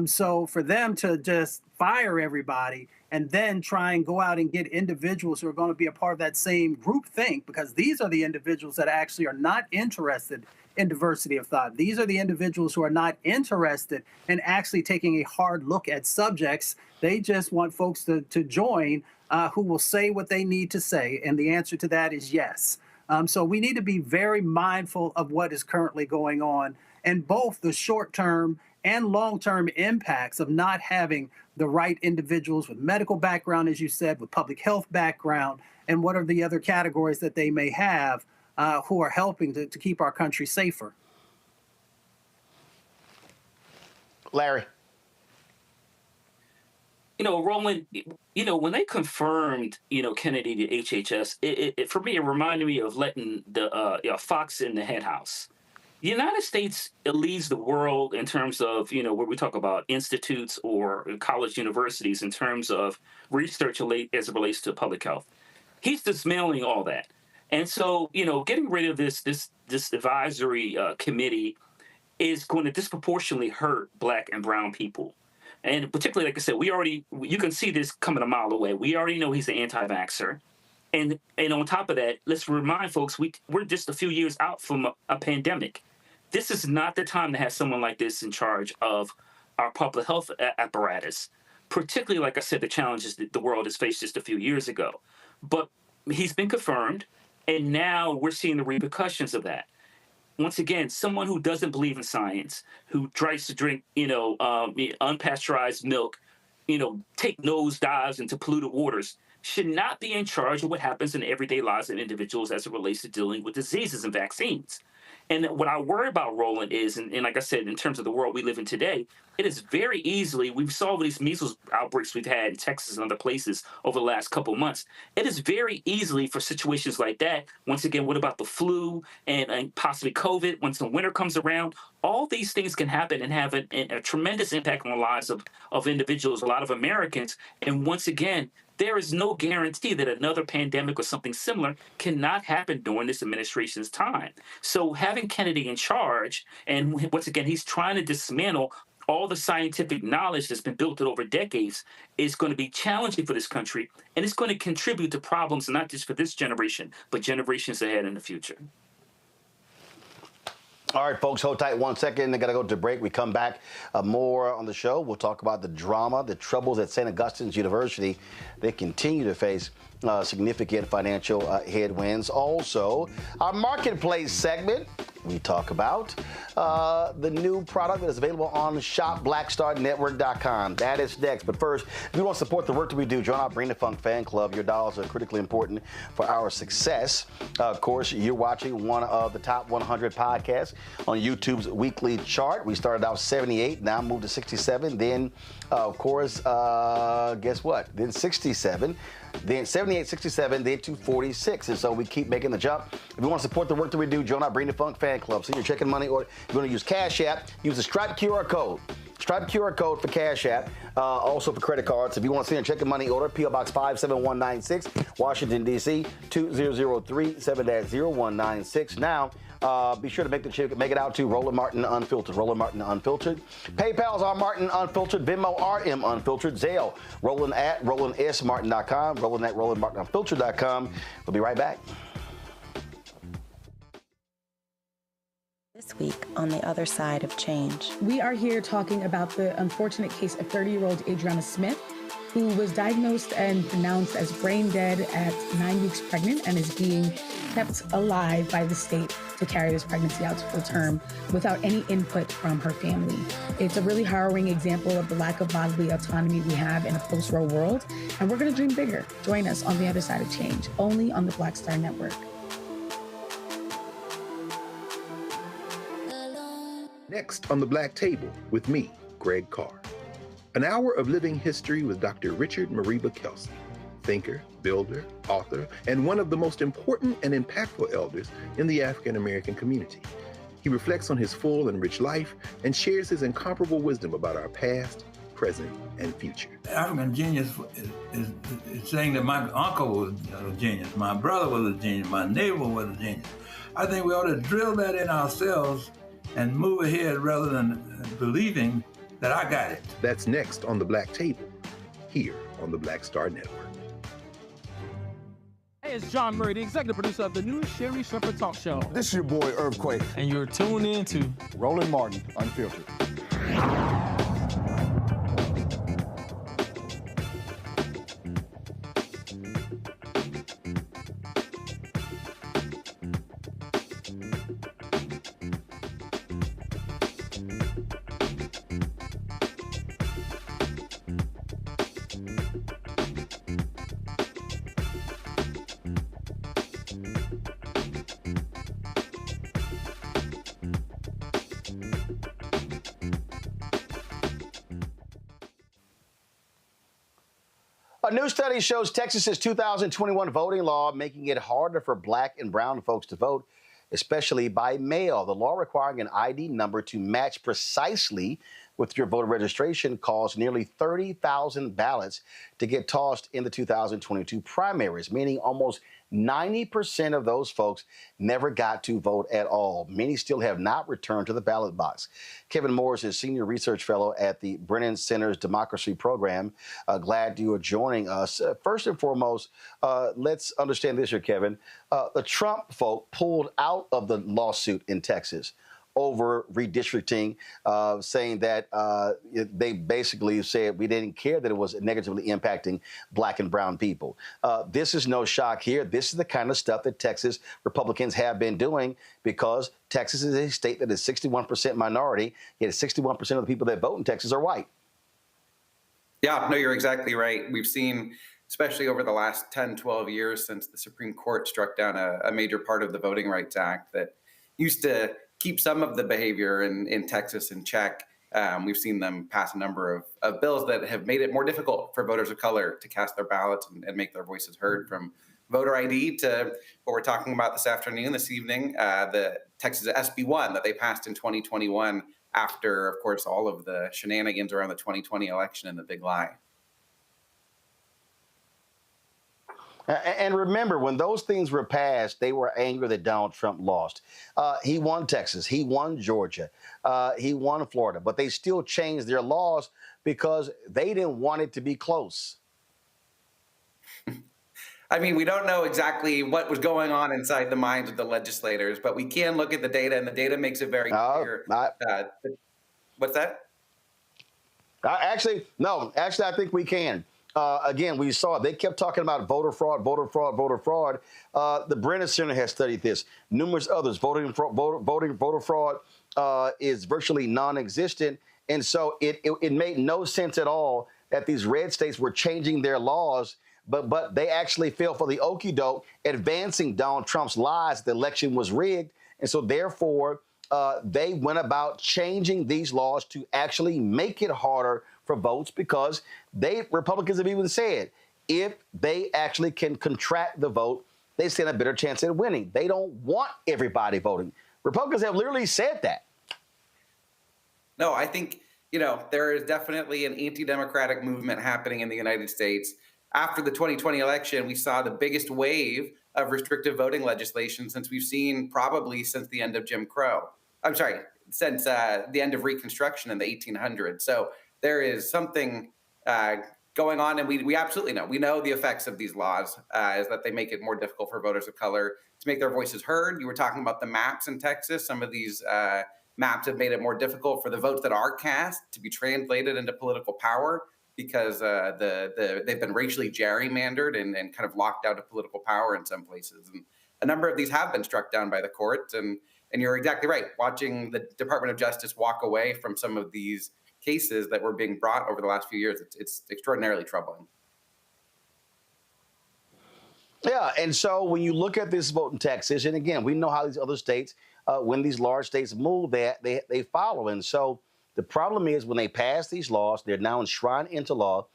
Speaker 15: So for them to just fire everybody and then try and go out and get individuals who are going to be a part of that same group think, because these are the individuals that actually are not interested in diversity of thought. These are the individuals who are not interested in actually taking a hard look at subjects. They just want folks to join who will say what they need to say. And the answer to that is yes. So we need to be very mindful of what is currently going on, and both the short-term and long-term impacts of not having the right individuals with medical background, as you said, with public health background, and what are the other categories that they may have who are helping to keep our country safer.
Speaker 2: Larry?
Speaker 18: Roland, when they confirmed, Kennedy to HHS, it for me, it reminded me of letting the fox in the hen house. The United States leads the world in terms of, where we talk about institutes or college universities in terms of research as it relates to public health. He's dismantling all that. And so, getting rid of this advisory committee is going to disproportionately hurt Black and brown people. And particularly, like I said, you can see this coming a mile away. We already know he's an anti-vaxxer. And on top of that, let's remind folks, we're just a few years out from a pandemic. This is not the time to have someone like this in charge of our public health apparatus, particularly, like I said, the challenges that the world has faced just a few years ago. But he's been confirmed, and now we're seeing the repercussions of that. Once again, someone who doesn't believe in science, who tries to drink, unpasteurized milk, take nosedives into polluted waters, should not be in charge of what happens in everyday lives of individuals as it relates to dealing with diseases and vaccines. And what I worry about, Roland, is, and like I said, in terms of the world we live in today, it is very easily, we've saw these measles outbreaks we've had in Texas and other places over the last couple of months. It is very easily for situations like that. Once again, what about the flu and possibly COVID? Once the winter comes around, all these things can happen and have a tremendous impact on the lives of individuals, a lot of Americans. And once again, there is no guarantee that another pandemic or something similar cannot happen during this administration's time. So having Kennedy in charge, and once again, he's trying to dismantle all the scientific knowledge that's been built over decades, is going to be challenging for this country, and it's going to contribute to problems not just for this generation, but generations ahead in the future.
Speaker 2: All right, folks, hold tight 1 second. I got to go to break. We come back more on the show. We'll talk about the drama, the troubles at St. Augustine's University. They continue to face significant financial headwinds. Also, our marketplace segment, we talk about the new product that is available on shopblackstarnetwork.com. That is next. But first, if you want to support the work that we do, join our Bring the Funk fan club. Your dollars are critically important for our success. Of course, you're watching one of the top 100 podcasts on YouTube's weekly chart. We started out 78, now moved to 67. Then, of course, guess what? Then 67. Then 78, 67, then to 46. And so we keep making the jump. If you want to support the work that we do, join our Bring the Funk fan club. Send your checking money, or if you want to use Cash App, use the Stripe QR code. Stripe QR code for Cash App, also for credit cards. If you want to send your checking money order, P.O. Box 57196, Washington, D.C., 20037 0196. Now, be sure to make it out to Roland Martin Unfiltered. Roland Martin Unfiltered. PayPal's R Martin Unfiltered. Venmo RM Unfiltered. Zelle Roland at RolandSMartin.com. Roland at RolandMartinUnfiltered.com. We'll be right back.
Speaker 1: This week on The Other Side of Change.
Speaker 3: We are here talking about the unfortunate case of 30-year-old Adriana Smith, who was diagnosed and pronounced as brain dead at 9 weeks pregnant and is being kept alive by the state to carry this pregnancy out to full term without any input from her family. It's a really harrowing example of the lack of bodily autonomy we have in a post-Roe world, and we're going to dream bigger. Join us on The Other Side of Change, only on the Black Star Network.
Speaker 4: Next on the Black Table with me, Greg Carr. An hour of living history with Dr. Richard Mariba Kelsey, thinker, builder, author, and one of the most important and impactful elders in the African American community. He reflects on his full and rich life and shares his incomparable wisdom about our past, present, and future.
Speaker 5: African genius is saying that my uncle was a genius, my brother was a genius, my neighbor was a genius. I think we ought to drill that in ourselves and move ahead rather than believing that I got it.
Speaker 4: That's next on the Black Table, here on the Black Star Network.
Speaker 6: Hey, it's John Murray, the executive producer of the new Sherry Shepherd Talk Show.
Speaker 26: This is your boy, Earthquake.
Speaker 6: And you're tuned in to
Speaker 26: Roland Martin Unfiltered.
Speaker 2: A new study shows Texas's 2021 voting law making it harder for Black and brown folks to vote, especially by mail. The law requiring an ID number to match precisely with your voter registration caused nearly 30,000 ballots to get tossed in the 2022 primaries, meaning almost 90% of those folks never got to vote at all. Many still have not returned to the ballot box. Kevin Morris is Senior Research Fellow at the Brennan Center's Democracy Program. Glad you are joining us. First and foremost, let's understand this here, Kevin. The Trump folk pulled out of the lawsuit in Texas over redistricting, saying that they basically said we didn't care that it was negatively impacting black and brown people. This is no shock here. This is the kind of stuff that Texas Republicans have been doing because Texas is a state that is 61% minority, yet 61% of the people that vote in Texas are white.
Speaker 7: Yeah, no, you're exactly right. We've seen, especially over the last 10, 12 years since the Supreme Court struck down a major part of the Voting Rights Act that used to keep some of the behavior in Texas in check. We've seen them pass a number of bills that have made it more difficult for voters of color to cast their ballots and make their voices heard, from voter ID to what we're talking about this evening, the Texas SB1 that they passed in 2021 after, of course, all of the shenanigans around the 2020 election and the big lie.
Speaker 2: And remember, when those things were passed, they were angry that Donald Trump lost. He won Texas. He won Georgia. He won Florida. But they still changed their laws because they didn't want it to be close.
Speaker 7: I mean, we don't know exactly what was going on inside the minds of the legislators, but we can look at the data, and the data makes it very clear. What's that?
Speaker 2: Actually, I think we can. Again, we saw it. They kept talking about voter fraud, voter fraud, voter fraud. The Brennan Center has studied this. Numerous others. Voter fraud is virtually non-existent. And so it made no sense at all that these red states were changing their laws, but they actually fell for the okie doke, advancing Donald Trump's lies that the election was rigged. And so therefore, they went about changing these laws to actually make it harder for votes, because Republicans have even said if they actually can contract the vote, they stand a better chance at winning. They don't want everybody voting. Republicans have literally said that.
Speaker 7: No, I think, there is definitely an anti-democratic movement happening in the United States. After the 2020 election, we saw the biggest wave of restrictive voting legislation since we've seen probably since the end of Jim Crow. I'm sorry, since the end of Reconstruction in the 1800s. So there is something going on, and we absolutely know. We know the effects of these laws is that they make it more difficult for voters of color to make their voices heard. You were talking about the maps in Texas. Some of these maps have made it more difficult for the votes that are cast to be translated into political power, because they've been racially gerrymandered and kind of locked out of political power in some places. And a number of these have been struck down by the courts. And you're exactly right. Watching the Department of Justice walk away from some of these cases that were being brought over the last few years, it's extraordinarily troubling.
Speaker 2: Yeah, and so when you look at this vote in Texas, and again, we know how these other states, when these large states move, they follow. And so the problem is when they pass these laws, they're now enshrined into law,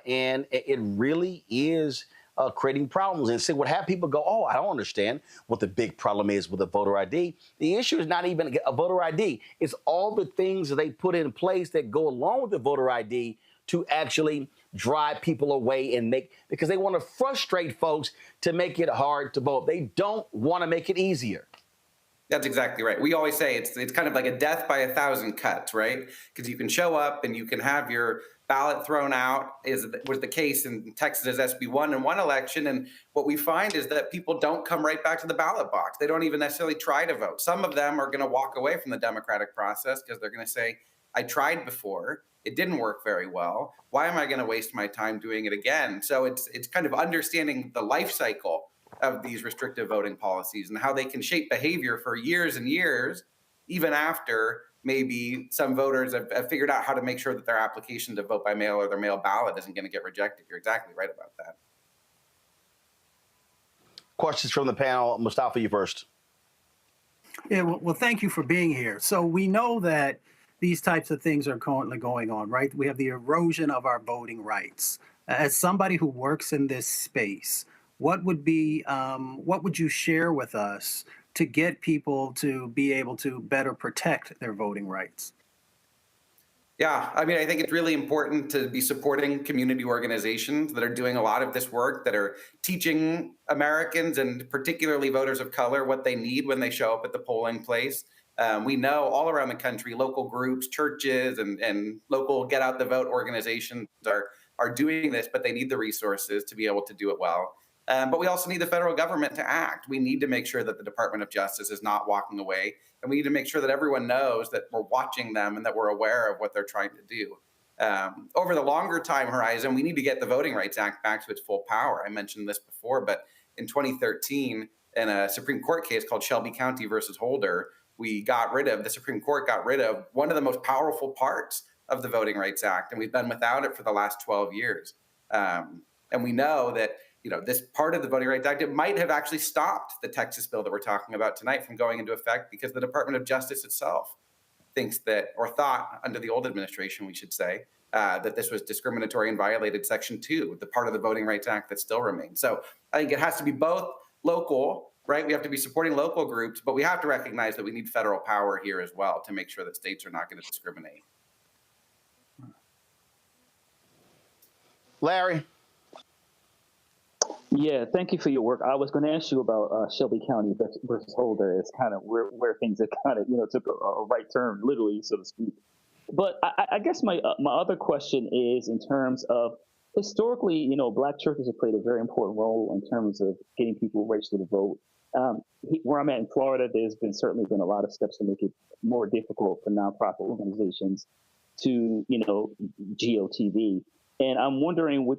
Speaker 2: and it really is creating problems. And so what have people go, oh, I don't understand what the big problem is with a voter ID. The issue is not even a voter ID. It's all the things that they put in place that go along with the voter ID to actually drive people away and because they want to frustrate folks to make it hard to vote. They don't want to make it easier.
Speaker 7: That's exactly right. We always say it's kind of like a death by 1,000 cuts, right? Because you can show up and you can have your ballot thrown out, was the case in Texas SB1 in one election. And what we find is that people don't come right back to the ballot box. They don't even necessarily try to vote. Some of them are going to walk away from the democratic process because they're going to say, I tried before. It didn't work very well. Why am I going to waste my time doing it again? So it's kind of understanding the life cycle of these restrictive voting policies and how they can shape behavior for years and years, even after maybe some voters have figured out how to make sure that their application to vote by mail or their mail ballot isn't going to get rejected. You're exactly right about that.
Speaker 2: Questions from the panel. Mustafa, you first.
Speaker 15: Yeah, well, thank you for being here. So we know that these types of things are currently going on, right? We have the erosion of our voting rights. As somebody who works in this space, what would you share with us to get people to be able to better protect their voting rights?
Speaker 7: Yeah, I mean, I think it's really important to be supporting community organizations that are doing a lot of this work, that are teaching Americans and particularly voters of color what they need when they show up at the polling place. We know all around the country, local groups, churches, and local get out the vote organizations are doing this, but they need the resources to be able to do it well. But we also need the federal government to act. We need to make sure that the Department of Justice is not walking away. And we need to make sure that everyone knows that we're watching them and that we're aware of what they're trying to do. Over the longer time horizon, we need to get the Voting Rights Act back to its full power. I mentioned this before, but in 2013, in a Supreme Court case called Shelby County versus Holder, the Supreme Court got rid of one of the most powerful parts of the Voting Rights Act, and we've been without it for the last 12 years. And we know that this part of the Voting Rights Act, it might have actually stopped the Texas bill that we're talking about tonight from going into effect, because the Department of Justice itself thinks that, or thought under the old administration, we should say, that this was discriminatory and violated Section 2, the part of the Voting Rights Act that still remains. So I think it has to be both local, right? We have to be supporting local groups, but we have to recognize that we need federal power here as well to make sure that states are not going to discriminate.
Speaker 2: Larry.
Speaker 18: Yeah, thank you for your work. I was going to ask you about Shelby County versus Holder. It's kind of where things have kind of took a right turn, literally, so to speak. But I guess my other question is in terms of historically, Black churches have played a very important role in terms of getting people registered to vote. Where I'm at in Florida, there's certainly been a lot of steps to make it more difficult for nonprofit organizations to GOTV. And I'm wondering,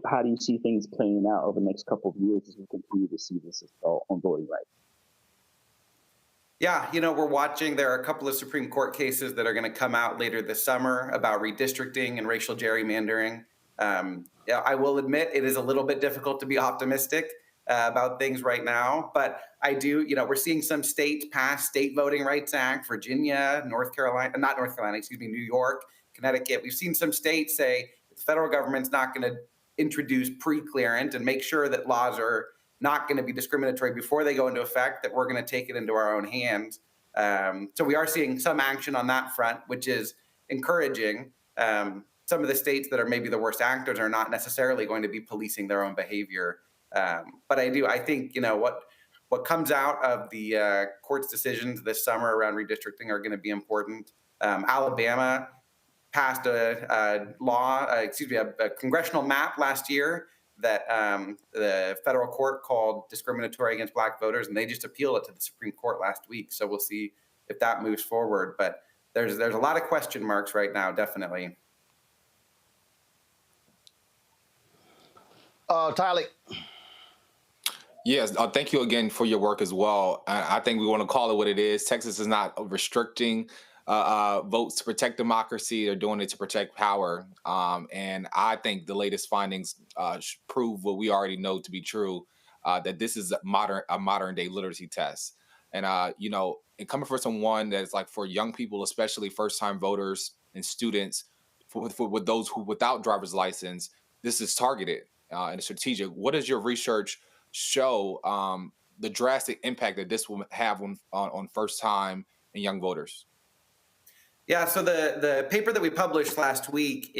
Speaker 18: how do you see things playing out over the next couple of years as we continue to see this assault on voting rights?
Speaker 7: Yeah, we're watching. There are a couple of Supreme Court cases that are going to come out later this summer about redistricting and racial gerrymandering. I will admit it is a little bit difficult to be optimistic about things right now, but I do, we're seeing some states pass state voting rights act, Virginia, New York, Connecticut. We've seen some states say, the federal government's not going to introduce pre-clearance and make sure that laws are not going to be discriminatory before they go into effect, that we're going to take it into our own hands. So we are seeing some action on that front, which is encouraging. Some of the states that are maybe the worst actors are not necessarily going to be policing their own behavior. But I think, what comes out of the court's decisions this summer around redistricting are going to be important. Alabama passed a congressional map last year that the federal court called discriminatory against Black voters, and they just appealed it to the Supreme Court last week. So we'll see if that moves forward. But there's a lot of question marks right now, definitely.
Speaker 2: Tyler.
Speaker 19: Yes, thank you again for your work as well. I think we want to call it what it is. Texas is not restricting votes to protect democracy. They're doing it to protect power. And I think the latest findings prove what we already know to be true, that this is a modern day literacy test. And, and coming from someone that's like, for young people, especially first time voters and students, with those who without driver's license, this is targeted and strategic. What does your research show the drastic impact that this will have on first time and young voters?
Speaker 7: Yeah, so the paper that we published last week,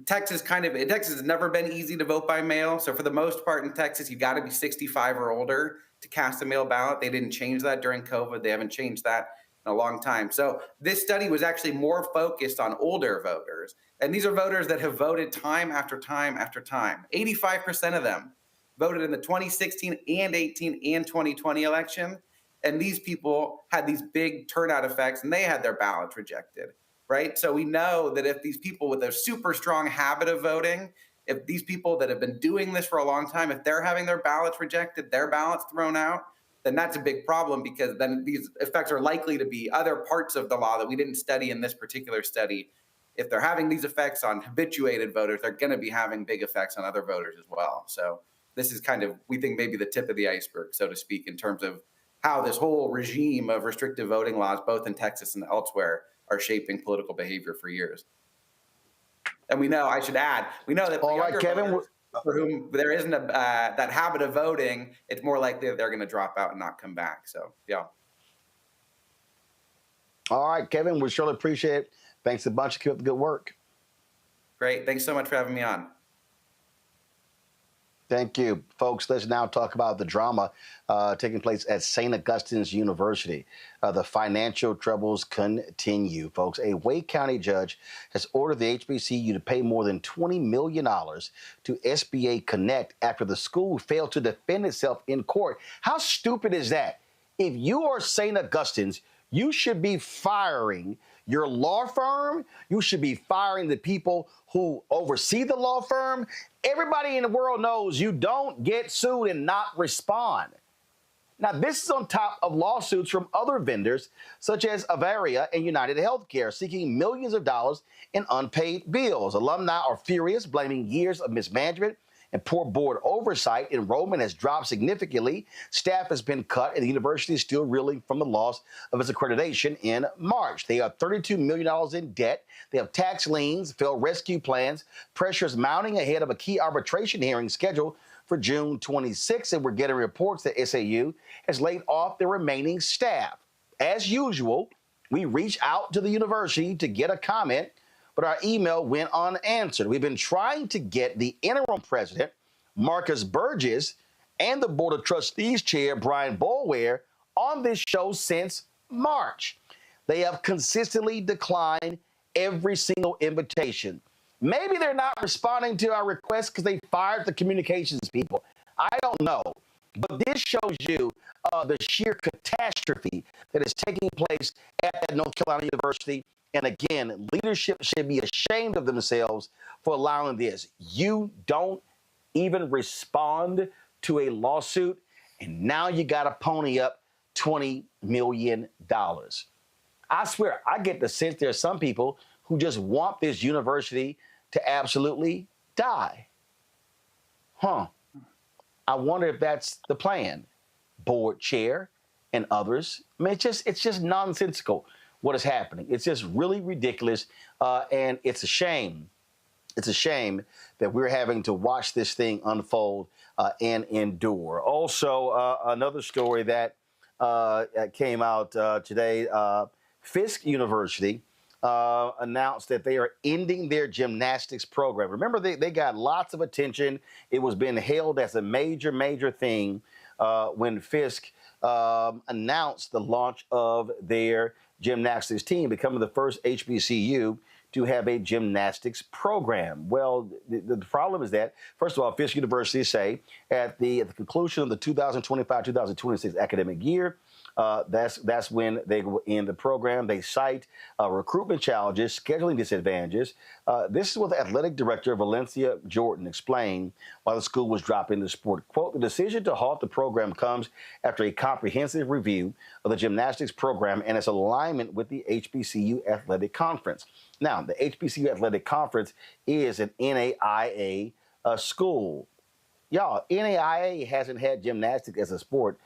Speaker 7: Texas has never been easy to vote by mail. So for the most part in Texas, you got to be 65 or older to cast a mail ballot. They didn't change that during COVID. They haven't changed that in a long time. So this study was actually more focused on older voters. And these are voters that have voted time after time after time. 85% of them voted in the 2016 and 18 and 2020 election. And these people had these big turnout effects and they had their ballots rejected, right? So we know that if these people with a super strong habit of voting, if these people that have been doing this for a long time, if they're having their ballots rejected, their ballots thrown out, then that's a big problem, because then these effects are likely to be other parts of the law that we didn't study in this particular study. If they're having these effects on habituated voters, they're going to be having big effects on other voters as well. So this is we think maybe the tip of the iceberg, so to speak, in terms of how this whole regime of restrictive voting laws, both in Texas and elsewhere, are shaping political behavior for years. And we know, I should add, that for younger voters, for whom there isn't that habit of voting, it's more likely that they're going to drop out and not come back. So, yeah.
Speaker 2: All right, Kevin, we surely appreciate it. Thanks a bunch. Keep up the good work.
Speaker 7: Great. Thanks so much for having me on.
Speaker 2: Thank you. Folks, let's now talk about the drama taking place at St. Augustine's University. The financial troubles continue, folks. A Wake County judge has ordered the HBCU to pay more than $20 million to SBA Connect after the school failed to defend itself in court. How stupid is that? If you are St. Augustine's, you should be firing your law firm. You should be firing the people who oversee the law firm. Everybody in the world knows you don't get sued and not respond. Now, this is on top of lawsuits from other vendors, such as Avaria and United Healthcare, seeking millions of dollars in unpaid bills. Alumni are furious, blaming years of mismanagement and poor board oversight. Enrollment has dropped significantly. Staff has been cut, and the university is still reeling from the loss of its accreditation in March. They are $32 million in debt. They have tax liens, failed rescue plans, pressures mounting ahead of a key arbitration hearing scheduled for June 26, and we're getting reports that SAU has laid off their remaining staff. As usual, we reach out to the university to get a comment, but our email went unanswered. We've been trying to get the interim president, Marcus Burgess, and the Board of Trustees chair, Brian Boulware, on this show since March. They have consistently declined every single invitation. Maybe they're not responding to our requests because they fired the communications people. I don't know. But this shows you the sheer catastrophe that is taking place at North Carolina University. And again, leadership should be ashamed of themselves for allowing this. You don't even respond to a lawsuit, and now you got to pony up $20 million. I swear, I get the sense there are some people who just want this university to absolutely die. I wonder if that's the plan. Board chair and others. I mean, it's just nonsensical what is happening. It's just really ridiculous, and it's a shame. It's a shame that we're having to watch this thing unfold and endure. Also, another story that came out today, Fisk University announced that they are ending their gymnastics program. Remember, they got lots of attention. It was being hailed as a major, major thing when Fisk announced the launch of their gymnastics team, becoming the first HBCU to have a gymnastics program. Well, the problem is that, first of all, Fisk University say at the conclusion of the 2025-2026 academic year, that's when they will end the program. They cite recruitment challenges, scheduling disadvantages. This is what the athletic director, Valencia Jordan, explained why the school was dropping the sport. Quote, the decision to halt the program comes after a comprehensive review of the gymnastics program and its alignment with the HBCU Athletic Conference. Now, the HBCU Athletic Conference is an NAIA school. Y'all, NAIA hasn't had gymnastics as a sport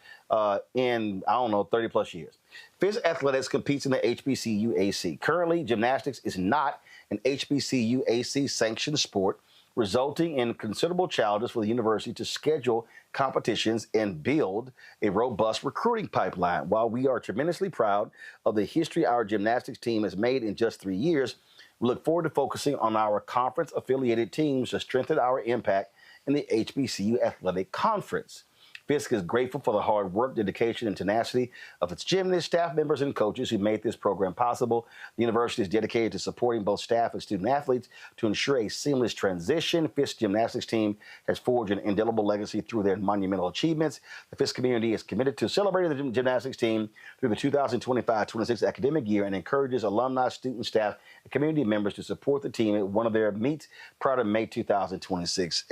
Speaker 2: in, 30 plus years. Fisk Athletics competes in the HBCU AC. Currently, gymnastics is not an HBCU AC sanctioned sport, resulting in considerable challenges for the university to schedule competitions and build a robust recruiting pipeline. While we are tremendously proud of the history our gymnastics team has made in just 3 years, we look forward to focusing on our conference-affiliated teams to strengthen our impact in the HBCU Athletic Conference. Fisk is grateful for the hard work, dedication, and tenacity of its gymnasts, staff members, and coaches who made this program possible. The university is dedicated to supporting both staff and student athletes to ensure a seamless transition. Fisk's gymnastics team has forged an indelible legacy through their monumental achievements. The Fisk community is committed to celebrating the gymnastics team through the 2025-26 academic year and encourages alumni, student, staff, and community members to support the team at one of their meets prior to May 2026.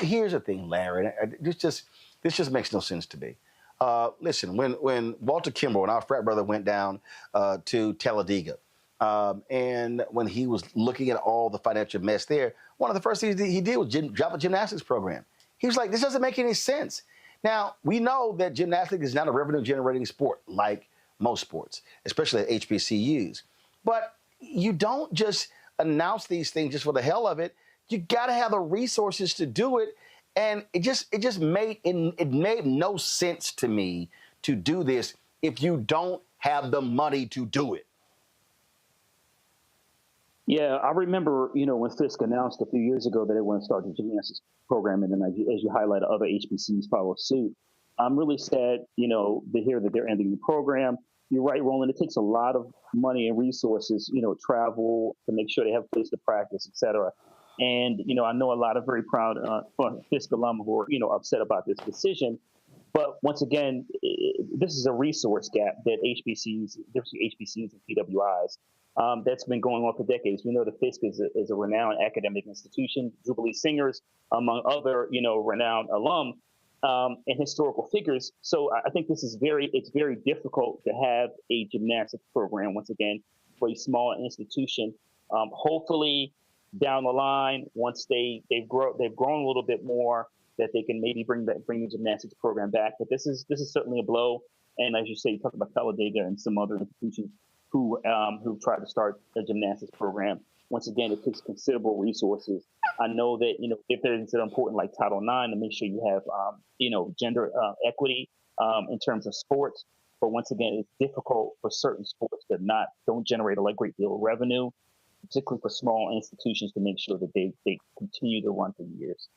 Speaker 2: Here's the thing, Larry. This just makes no sense to me. Listen, when Walter Kimbrough and our frat brother went down to Talladega, and when he was looking at all the financial mess there, one of the first things he did was drop a gymnastics program. He was like, this doesn't make any sense. Now, we know that gymnastics is not a revenue-generating sport like most sports, especially at HBCUs. But you don't just announce these things just for the hell of it. You got to have the resources to do it. And it just made no sense to me to do this if you don't have the money to do it.
Speaker 8: Yeah, I remember, when Fisk announced a few years ago that they want to start the gymnastics program, and then as you highlighted, other HBCUs follow suit. I'm really sad, to hear that they're ending the program. You're right, Roland. It takes a lot of money and resources, travel to make sure they have a place to practice, et cetera. And, I know a lot of very proud Fisk alum who are, upset about this decision. But once again, this is a resource gap that HBCUs and PWIs, that's been going on for decades. We know the Fisk is a renowned academic institution, Jubilee Singers, among other, renowned alum and historical figures. So I think it's very difficult to have a gymnastics program, once again, for a small institution. Hopefully, down the line, once they've grown a little bit more, that they can maybe bring the gymnastics program back. But this is certainly a blow. And as you say, you talk about Talladega and some other institutions who tried to start a gymnastics program. Once again, it takes considerable resources. I know that if there's an important like Title IX to make sure you have gender equity in terms of sports. But once again, it's difficult for certain sports that don't generate a great deal of revenue, particularly for small institutions, to make sure that they continue to run for years.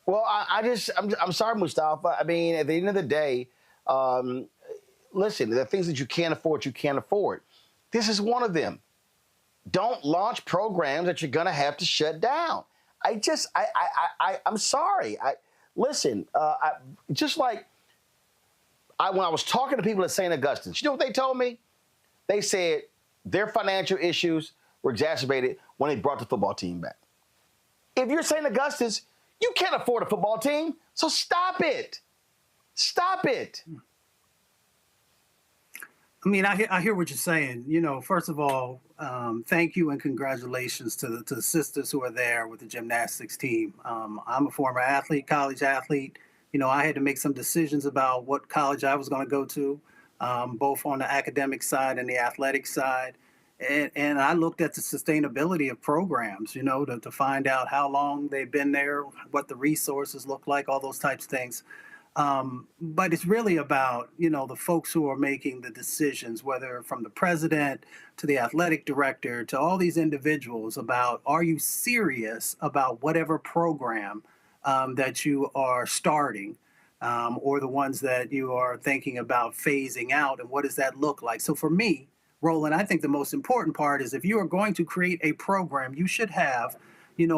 Speaker 2: Well, I'm sorry, Mustafa. I mean, at the end of the day, listen, there are things that you can't afford. This is one of them. Don't launch programs that you're going to have to shut down. I'm sorry. Listen, when I was talking to people at St. Augustine, you know what they told me? They said their financial issues were exacerbated when they brought the football team back. If you're St. Augustine's, you can't afford a football team, so stop it. Stop it.
Speaker 15: I mean, I hear what you're saying. First of all, thank you and congratulations to the sisters who are there with the gymnastics team. I'm a former athlete, college athlete. I had to make some decisions about what college I was going to go to, both on the academic side and the athletic side. And I looked at the sustainability of programs, to find out how long they've been there, what the resources look like, all those types of things. But it's really about, the folks who are making the decisions, whether from the president to the athletic director to all these individuals, about, are you serious about whatever program that you are starting, or the ones that you are thinking about phasing out, and what does that look like? So for me, Roland, I think the most important part is if you are going to create a program, you should have,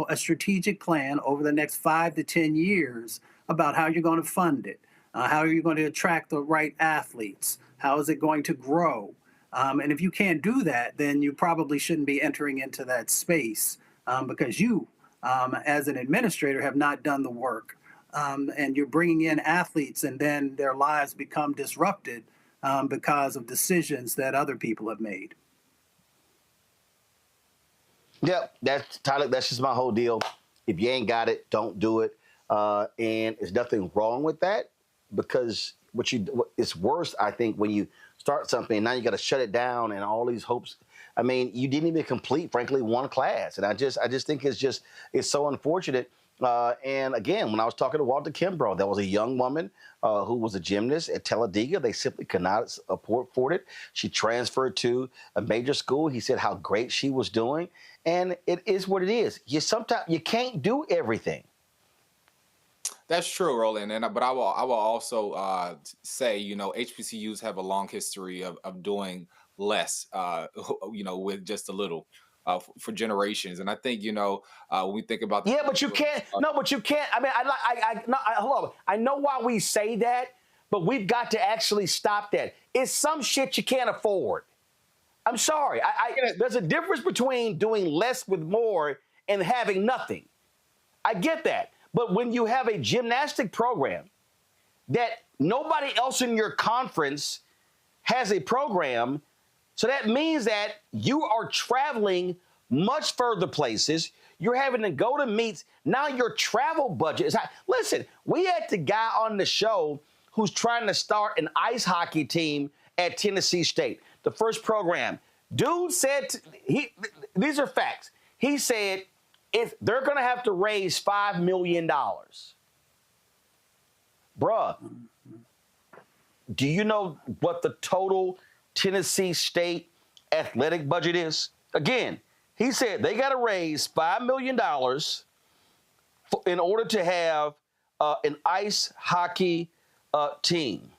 Speaker 15: a strategic plan over the next 5 to 10 years about how you're going to fund it, how are you going to attract the right athletes, how is it going to grow? And if you can't do that, then you probably shouldn't be entering into that space because you, as an administrator, have not done the work. And you're bringing in athletes and then their lives become disrupted because of decisions that other people have made.
Speaker 2: Yep, Tyler, that's just my whole deal. If you ain't got it, don't do it. And there's nothing wrong with that, because it's worse, I think, when you start something and now you got to shut it down and all these hopes. I mean, you didn't even complete, frankly, one class. And I just think it's so unfortunate. And again, when I was talking to Walter Kimbrough, there was a young woman who was a gymnast at Talladega. They simply could not afford it. She transferred to a major school. He said how great she was doing. And it is what it is. Sometimes you can't do everything.
Speaker 19: That's true, Roland. But I will also say, HBCUs have a long history of doing less, with just a little. For generations, and I think when we think about
Speaker 2: but you can't. No, but you can't. I mean, hold on. I know why we say that, but we've got to actually stop that. It's some shit you can't afford. I'm sorry. There's a difference between doing less with more and having nothing. I get that, but when you have a gymnastic program that nobody else in your conference has a program. So that means that you are traveling much further places. You're having to go to meets. Now your travel budget is high. Listen, we had the guy on the show who's trying to start an ice hockey team at Tennessee State. The first program. Dude said, these are facts. He said, if they're going to have to raise $5 million. Bruh, do you know what the total Tennessee State athletic budget is? Again, he said they got to raise $5 million in order to have an ice hockey team.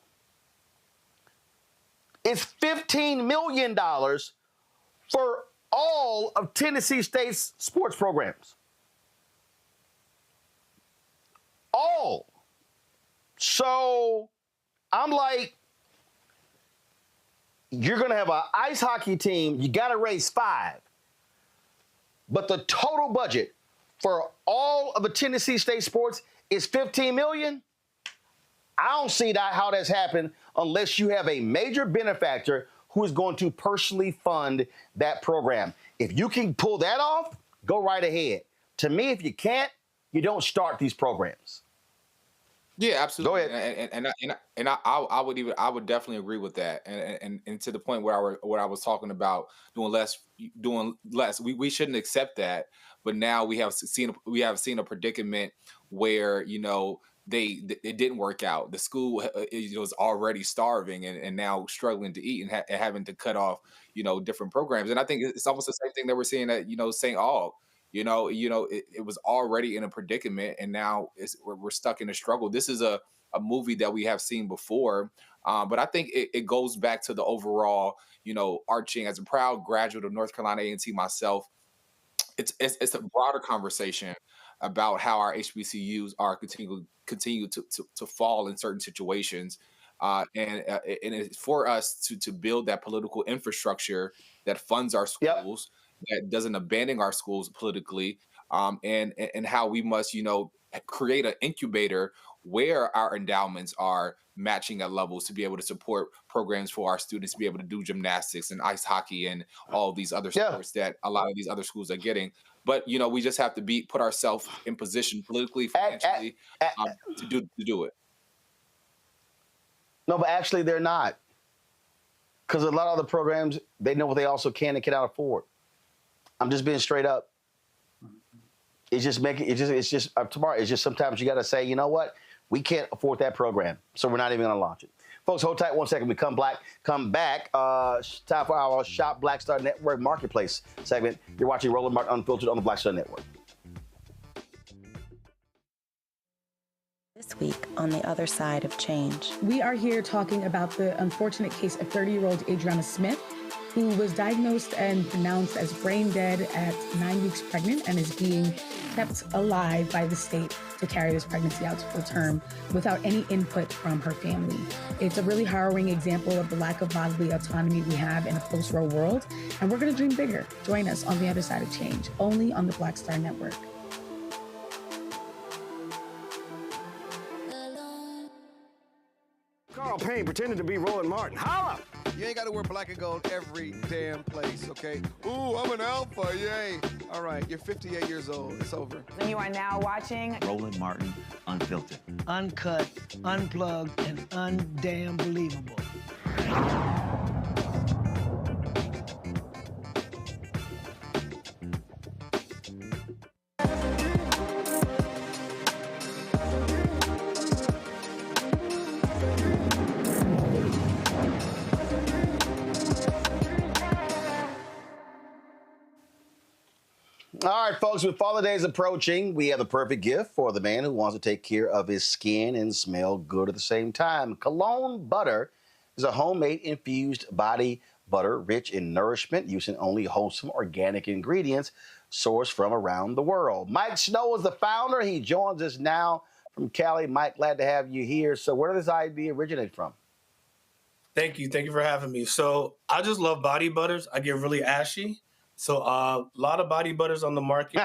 Speaker 2: It's $15 million for all of Tennessee State's sports programs. All. So I'm like, you're going to have an ice hockey team. You got to raise $5 million. But the total budget for all of the Tennessee State sports is $15 million. I don't see how that's happened unless you have a major benefactor who is going to personally fund that program. If you can pull that off, go right ahead. To me, if you can't, you don't start these programs.
Speaker 19: Yeah, absolutely.
Speaker 2: Go ahead.
Speaker 19: And I would definitely agree with that. And to the point where I was talking about doing less. We shouldn't accept that. But now we have seen a predicament where, you know, it didn't work out. The school was already starving and now struggling to eat and having to cut off, you know, different programs. And I think it's almost the same thing that we're seeing at, you know, St. Aug. You know, it was already in a predicament, and now we're stuck in a struggle. This is a movie that we have seen before, but I think it goes back to the overall, you know, arching. As a proud graduate of North Carolina A&T myself, it's a broader conversation about how our HBCUs are continue to fall in certain situations, and it's for us to build that political infrastructure that funds our schools. Yep. That doesn't abandon our schools politically, and how we must, you know, create an incubator where our endowments are matching at levels to be able to support programs for our students to be able to do gymnastics and ice hockey and all these other sports that a lot of these other schools are getting. But, you know, we just have to put ourselves in position politically, financially, to do it.
Speaker 2: No, but actually they're not, because a lot of the programs, they know what they also can and cannot afford. I'm just being straight up. It's just tomorrow. It's just sometimes you got to say, you know what? We can't afford that program, so we're not even going to launch it. Folks, hold tight 1 second. We come back. Time for our Shop Black Star Network Marketplace segment. You're watching Roland Martin Unfiltered on the Black Star Network.
Speaker 1: This week on the other side of change.
Speaker 3: We are here talking about the unfortunate case of 30-year-old Adriana Smith, who was diagnosed and pronounced as brain dead at 9 weeks pregnant and is being kept alive by the state to carry this pregnancy out to full term without any input from her family. It's a really harrowing example of the lack of bodily autonomy we have in a post-Roe world, and we're going to dream bigger. Join us on the other side of change, only on the Black Star Network.
Speaker 26: Carl Payne pretending to be Roland Martin. Holla! You ain't got to wear black and gold every damn place, okay? Ooh, I'm an alpha, yay. All right, you're 58 years old. It's over.
Speaker 10: And you are now watching
Speaker 11: Roland Martin Unfiltered.
Speaker 12: Uncut, unplugged, and undamn believable.
Speaker 2: All right, folks, with Father's Day approaching, we have the perfect gift for the man who wants to take care of his skin and smell good at the same time. Cologne butter is a homemade infused body butter rich in nourishment using only wholesome organic ingredients sourced from around the world. Mike Snow is the founder. He joins us now from Cali. Mike, glad to have you here. So where did this idea originate from?
Speaker 13: Thank you. Thank you for having me. So I just love body butters. I get really ashy. So a lot of body butters on the market.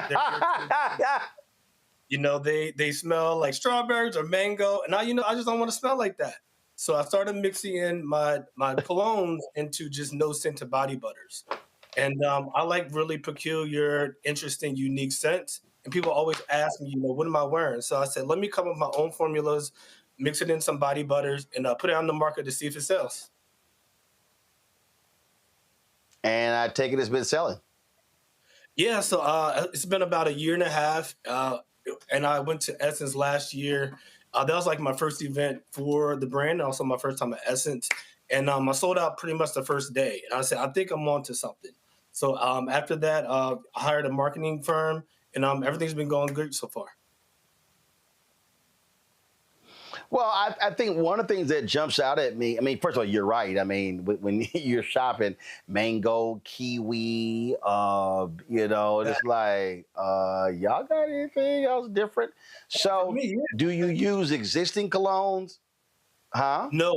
Speaker 13: You know, they smell like strawberries or mango. And I just don't want to smell like that. So I started mixing in my colognes into just no-scented body butters. And I like really peculiar, interesting, unique scents. And people always ask me, what am I wearing? So I said, let me come up with my own formulas, mix it in some body butters, and put it on the market to see if it sells.
Speaker 2: And I take it it's been selling.
Speaker 13: Yeah, so it's been about 1.5 years, and I went to Essence last year. That was like my first event for the brand, and also my first time at Essence. And I sold out pretty much the first day. And I said, I think I'm on to something. So after that, I hired a marketing firm, and everything's been going good so far.
Speaker 2: Well, I think one of the things that jumps out at me, I mean, first of all, you're right. I mean, when you're shopping mango, kiwi, it's like, y'all got anything else different? So do you use existing colognes? Huh?
Speaker 13: No.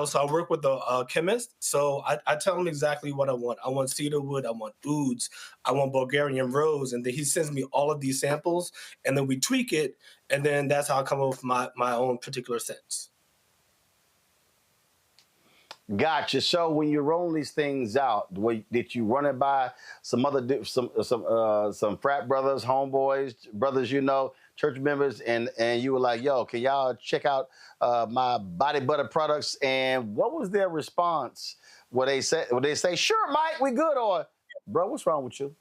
Speaker 13: So I work with a chemist. So I tell him exactly what I want. I want cedarwood. I want ouds. I want Bulgarian rose. And then he sends me all of these samples, and then we tweak it. And then that's how I come up with my own particular scents.
Speaker 2: Gotcha. So when you're rolling these things out, did you run it by some other some frat brothers, homeboys, brothers, church members, and you were like, yo, can y'all check out my body butter products? And what was their response? Would they say, sure, Mike, we good, or bro, what's wrong with you?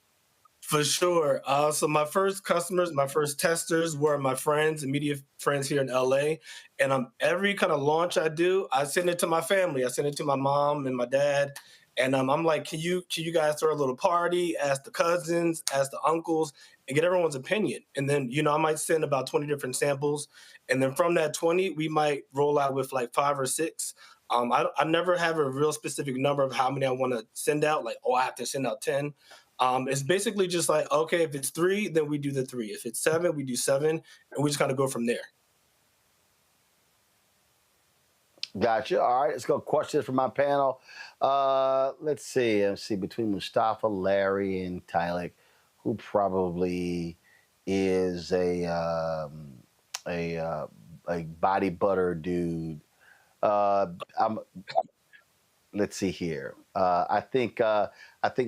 Speaker 13: For sure. So my first customers, my first testers were my friends, immediate friends here in LA. And every kind of launch I do, I send it to my family. I send it to my mom and my dad. And I'm like, can you guys throw a little party, ask the cousins, ask the uncles, and get everyone's opinion. And then, I might send about 20 different samples. And then from that 20, we might roll out with like 5 or 6. I never have a real specific number of how many I want to send out. Like, I have to send out 10. It's basically just like, okay, if it's 3, then we do the 3. If it's 7, we do 7, and we just kind of go from there.
Speaker 2: Gotcha. All right, let's go questions from my panel. Let's see. Between Mustafa, Larry, and Tylik, who probably is a body butter dude. Let's see here. I think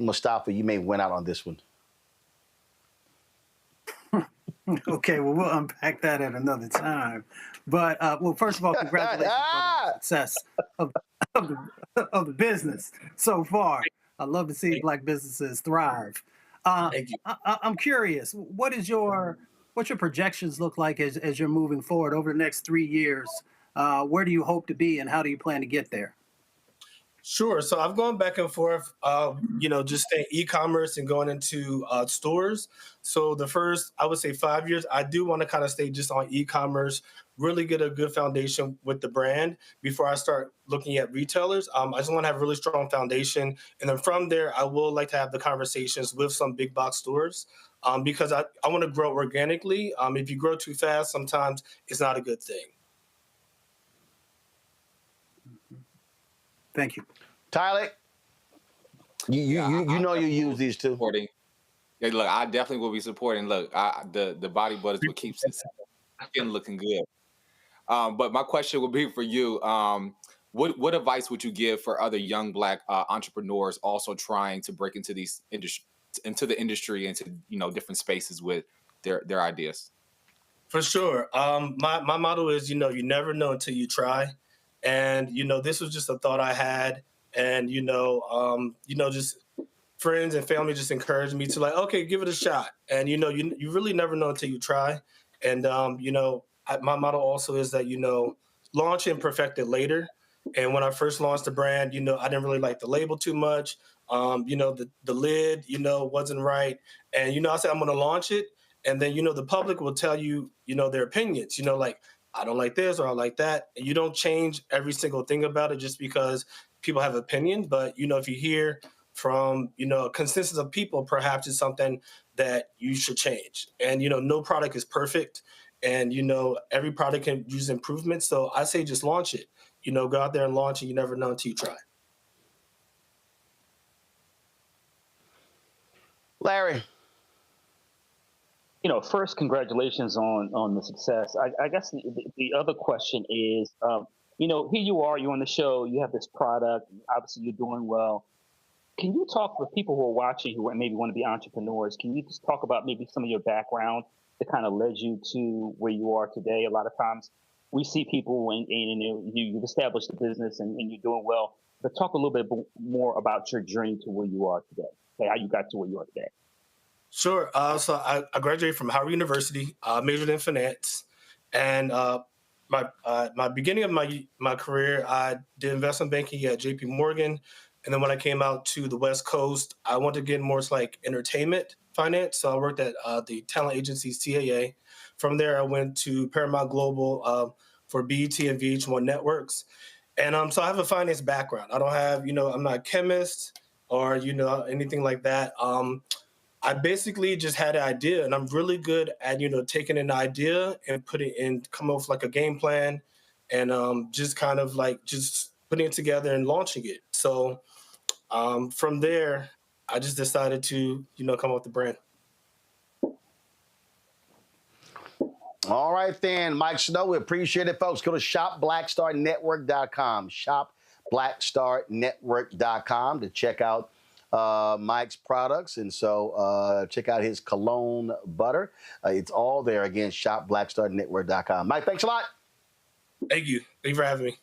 Speaker 2: Mustafa, you may win out on this one.
Speaker 15: Okay, well, we'll unpack that at another time. But first of all, congratulations on the success of the business so far. I love to see Black businesses thrive.
Speaker 13: Thank you.
Speaker 15: I'm curious, what's your projections look like as you're moving forward over the next 3 years? Where do you hope to be, and how do you plan to get there?
Speaker 13: Sure. So I've gone back and forth, just staying e-commerce and going into stores. So the first, I would say 5 years, I do want to kind of stay just on e-commerce, really get a good foundation with the brand before I start looking at retailers. I just want to have a really strong foundation. And then from there, I will like to have the conversations with some big box stores because I want to grow organically. If you grow too fast, sometimes it's not a good thing.
Speaker 15: Thank you.
Speaker 2: Tylik, you use these too.
Speaker 19: Supporting. Yeah, look, I definitely will be supporting. Look, the body butter is what keeps it skin looking good. But my question would be for you. What advice would you give for other young Black entrepreneurs also trying to break into the industry, into different spaces with their ideas?
Speaker 13: For sure. My motto is, you never know until you try. And, this was just a thought I had. And, just friends and family just encouraged me to okay, give it a shot. And, you really never know until you try. And, my motto also is that, launch and perfect it later. And when I first launched the brand, I didn't really like the label too much. The lid, wasn't right. And, I said, I'm going to launch it. And then, the public will tell you, their opinions, I don't like this or I like that. And you don't change every single thing about it just because people have opinion. But, if you hear from, a consensus of people, perhaps it's something that you should change. And, no product is perfect. And, every product can use improvement. So I say just launch it. Go out there and launch it. You never know until you try.
Speaker 2: Larry.
Speaker 8: First, congratulations on the success. I guess the other question is, here you are, you're on the show, you have this product, obviously you're doing well. Can you talk with people who are watching who maybe want to be entrepreneurs? Can you just talk about maybe some of your background that kind of led you to where you are today? A lot of times we see people and you've established a business and you're doing well, but talk a little bit more about your journey to where you are today, how you got to where you are today.
Speaker 13: Sure. So I graduated from Howard University, majored in finance. And my beginning of my career, I did investment banking at JP Morgan. And then when I came out to the West Coast, I wanted to get more like entertainment finance. So I worked at the talent agency CAA. From there, I went to Paramount Global for BET and VH1 networks. And so I have a finance background. I don't have, I'm not a chemist or, anything like that. I basically just had an idea, and I'm really good at, taking an idea and come up with like a game plan and just kind of like just putting it together and launching it. So from there, I just decided to, come up with the brand.
Speaker 2: All right, then, Mike Snow, we appreciate it, folks. Go to shopblackstarnetwork.com, shopblackstarnetwork.com to check out Mike's products. And so check out his cologne butter. It's all there. Again, shopblackstarnetwork.com. Mike, thanks a lot.
Speaker 13: Thank you. Thank you for having me.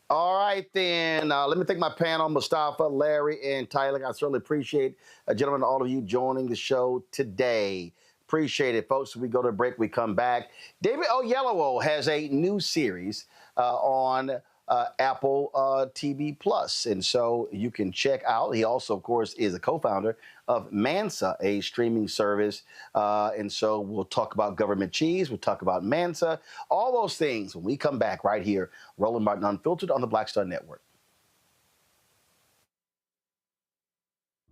Speaker 2: All right, then. Let me thank my panel, Mustafa, Larry, and Tyler. I certainly appreciate, gentlemen, all of you joining the show today. Appreciate it, folks. As we go to break, we come back. David Oyelowo has a new series on Apple TV Plus, and so you can check out. He also, of course, is a co-founder of Mansa, a streaming service, and so we'll talk about government cheese. We'll talk about Mansa, all those things when we come back right here. Roland Martin Unfiltered on the Black Star Network.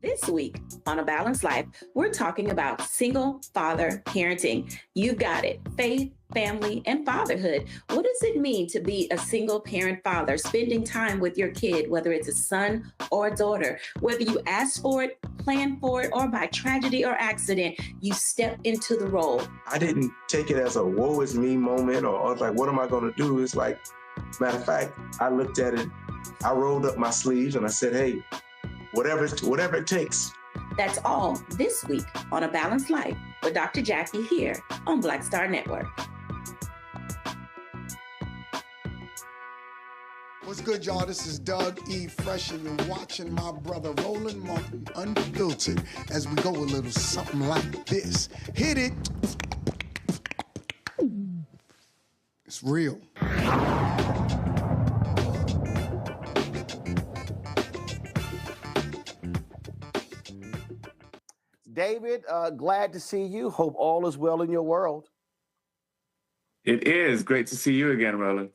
Speaker 9: This week on A Balanced Life, we're talking about single father parenting. You've got it. Faith, family, and fatherhood. What does it mean to be a single parent father, spending time with your kid, whether it's a son or a daughter? Whether you ask for it, plan for it, or by tragedy or accident, you step into the role.
Speaker 10: I didn't take it as a woe is me moment or I was like, what am I going to do? It's like, matter of fact, I looked at it, I rolled up my sleeves and I said, hey, whatever it takes.
Speaker 9: That's all this week on A Balanced Life with Dr. Jackie here on Black Star Network.
Speaker 14: What's good, y'all? This is Doug E. Fresh, and you're watching my brother Roland Martin Unfiltered as we go a little something like this. Hit it. It's real.
Speaker 2: David, glad to see you. Hope all is well in your world.
Speaker 16: It is great to see you again, Roland.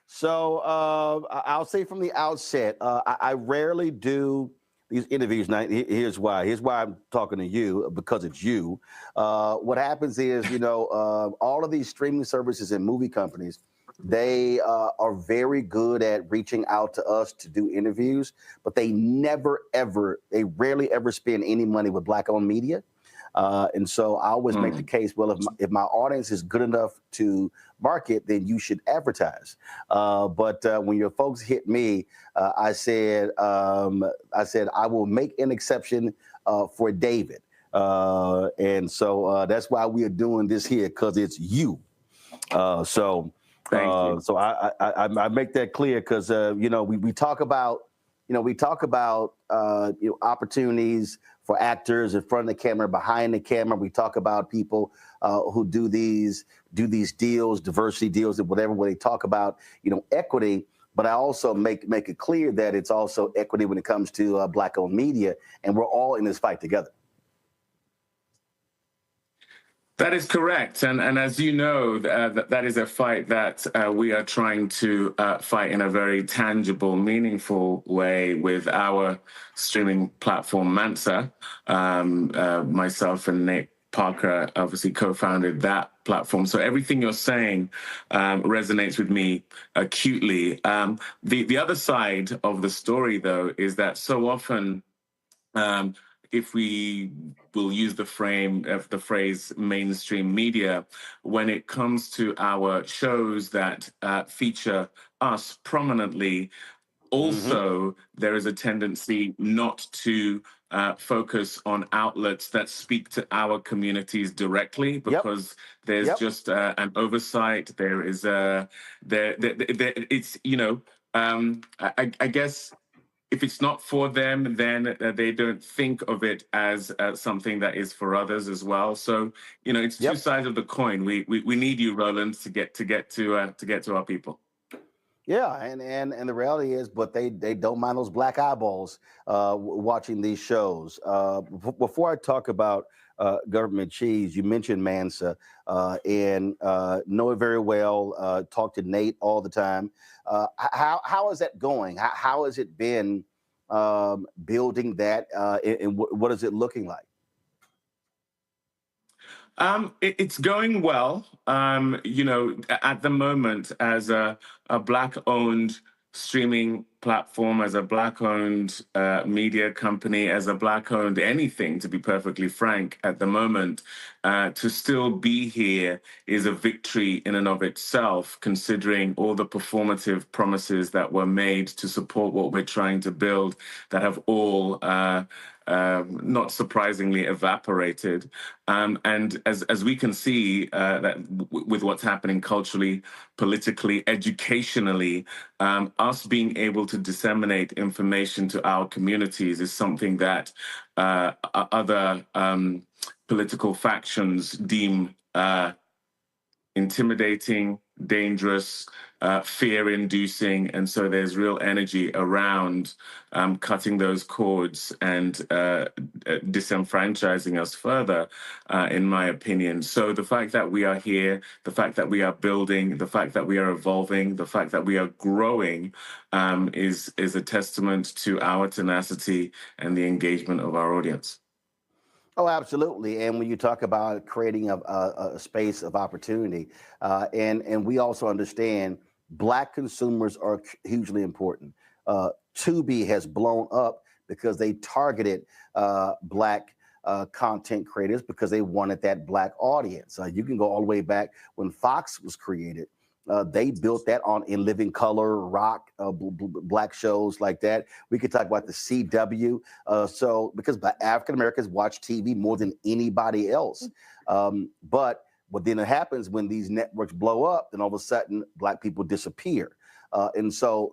Speaker 2: So I'll say from the outset, I rarely do these interviews. Now, here's why. Here's why I'm talking to you, because it's you. What happens is, all of these streaming services and movie companies, they are very good at reaching out to us to do interviews, but they rarely ever spend any money with Black-owned media. And so I always make the case, well, if my audience is good enough to market, then you should advertise. But when your folks hit me, I said I will make an exception for David. And so that's why we are doing this here, because it's you. So I make that clear because we talk about opportunities for actors in front of the camera, behind the camera. We talk about people who do these deals, diversity deals, and whatever. When they talk about equity, but I also make it clear that it's also equity when it comes to Black-owned media, and we're all in this fight together.
Speaker 16: That is correct. And as you know, that is a fight that we are trying to fight in a very tangible, meaningful way with our streaming platform, Mansa. Myself and Nick Parker obviously co-founded that platform. So everything you're saying resonates with me acutely. The other side of the story, though, is that so often, if we will use the phrase mainstream media, when it comes to our shows that feature us prominently, also there is a tendency not to focus on outlets that speak to our communities directly, because there's just an oversight. There is it's I guess if it's not for them, then they don't think of it as something that is for others as well. So, it's two sides of the coin. We need you, Roland, to get to our people.
Speaker 2: Yeah, and the reality is, but they don't mind those black eyeballs watching these shows. Before I talk about government cheese, you mentioned Mansa and know it very well. Talk to Nate all the time. How is that going? How has it been building that, and what is it looking like?
Speaker 16: It's going well. At the moment, as a Black-owned streaming platform, as a Black-owned media company, as a Black-owned anything, to be perfectly frank, at the moment, to still be here is a victory in and of itself, considering all the performative promises that were made to support what we're trying to build that have all not surprisingly evaporated. And as we can see that with what's happening culturally, politically, educationally, us being able to disseminate information to our communities is something that other political factions deem intimidating, dangerous, fear-inducing, and so there's real energy around cutting those cords and disenfranchising us further, in my opinion. So the fact that we are here, the fact that we are building, the fact that we are evolving, the fact that we are growing is a testament to our tenacity and the engagement of our audience.
Speaker 2: Oh, absolutely. And when you talk about creating a space of opportunity, and we also understand Black consumers are hugely important. Tubi has blown up because they targeted Black content creators because they wanted that Black audience. You can go all the way back when Fox was created. They built that on In Living Color, Rock, Black shows like that. We could talk about the CW. So because African Americans watch TV more than anybody else. But what then happens when these networks blow up, then all of a sudden Black people disappear. And so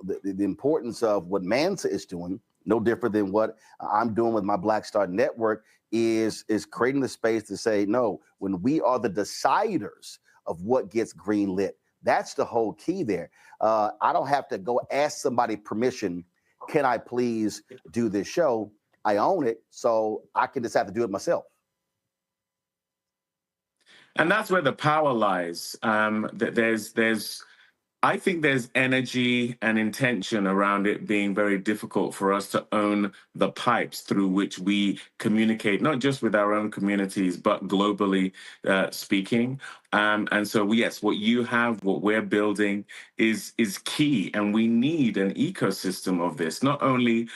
Speaker 2: the importance of what Mansa is doing, no different than what I'm doing with my Black Star Network, is creating the space to say, no, when we are the deciders of what gets greenlit. That's the whole key there. I don't have to go ask somebody permission. Can I please do this show? I own it, so I can decide to do it myself.
Speaker 16: And that's where the power lies. I think there's energy and intention around it being very difficult for us to own the pipes through which we communicate, not just with our own communities, but globally speaking. And so, yes, what you have, what we're building is key. And we need an ecosystem of this, not only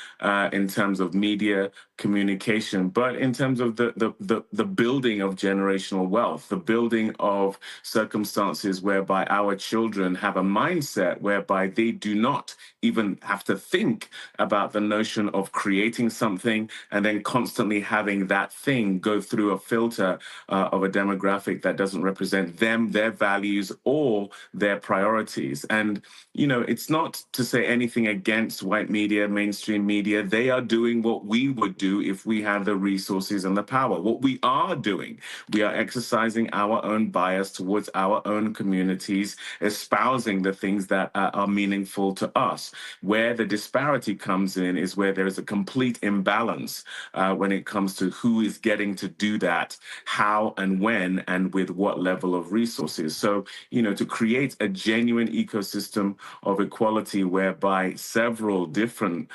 Speaker 16: in terms of media communication, but in terms of the building of generational wealth, the building of circumstances whereby our children have a mindset whereby they do not even have to think about the notion of creating something and then constantly having that thing go through a filter of a demographic that doesn't represent them, their values, or their priorities. And, it's not to say anything against white media, mainstream media. They are doing what we would do if we had the resources and the power. What we are doing, we are exercising our own bias towards our own communities, espousing the things that are meaningful to us. Where the disparity comes in is where there is a complete imbalance when it comes to who is getting to do that, how and when, and with what level of resources. So, to create a genuine ecosystem of equality whereby several different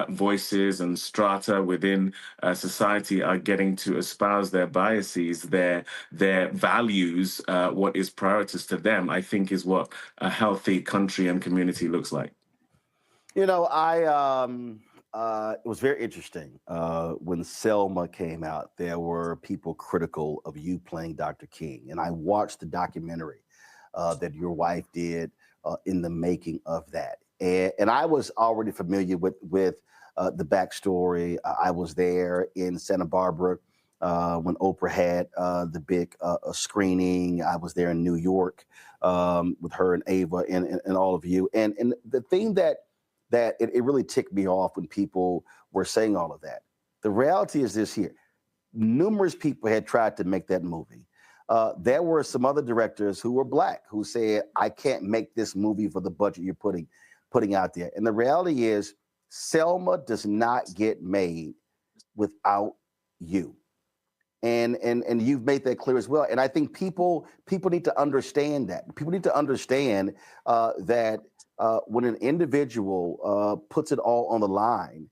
Speaker 16: voices and strata within society are getting to espouse their biases, their values, what is prioritous to them, I think is what a healthy country and community looks like.
Speaker 2: It was very interesting. When Selma came out, there were people critical of you playing Dr. King. And I watched the documentary that your wife did in the making of that. And I was already familiar with the backstory. I was there in Santa Barbara when Oprah had the big screening. I was there in New York with her and Ava and all of you. And the thing that that it really ticked me off when people were saying all of that. The reality is this here. Numerous people had tried to make that movie. There were some other directors who were Black who said, I can't make this movie for the budget you're putting out there. And the reality is, Selma does not get made without you. And you've made that clear as well. And I think people need to understand that. People need to understand that when an individual puts it all on the line,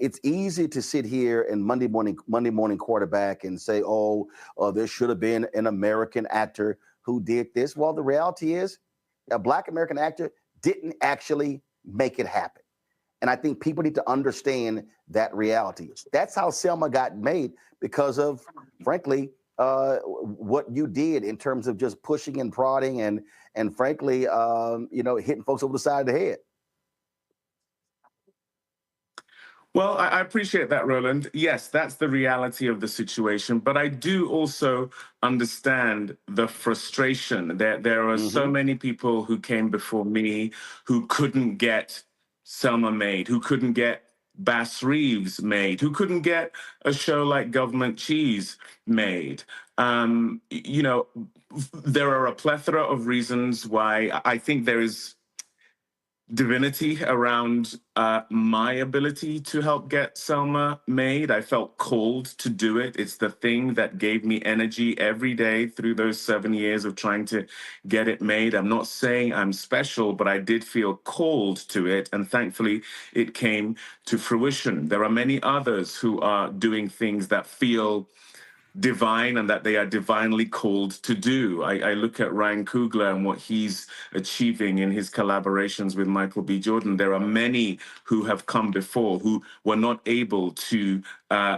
Speaker 2: it's easy to sit here and Monday morning quarterback and say, there should have been an American actor who did this. Well, the reality is a Black American actor didn't actually make it happen. And I think people need to understand that reality. That's how Selma got made, because of, frankly, what you did in terms of just pushing and prodding and frankly, hitting folks over the side of the head.
Speaker 16: Well, I appreciate that, Roland. Yes, that's the reality of the situation. But I do also understand the frustration. There are so many people who came before me who couldn't get Selma made, who couldn't get Bass Reeves made, who couldn't get a show like Government Cheese made. There are a plethora of reasons why I think there is divinity around my ability to help get Selma made. I felt called to do it. It's the thing that gave me energy every day through those 7 years of trying to get it made. I'm not saying I'm special, but I did feel called to it, and thankfully it came to fruition. There are many others who are doing things that feel divine and that they are divinely called to do. I look at Ryan Coogler and what he's achieving in his collaborations with Michael B. Jordan. There are many who have come before who were not able to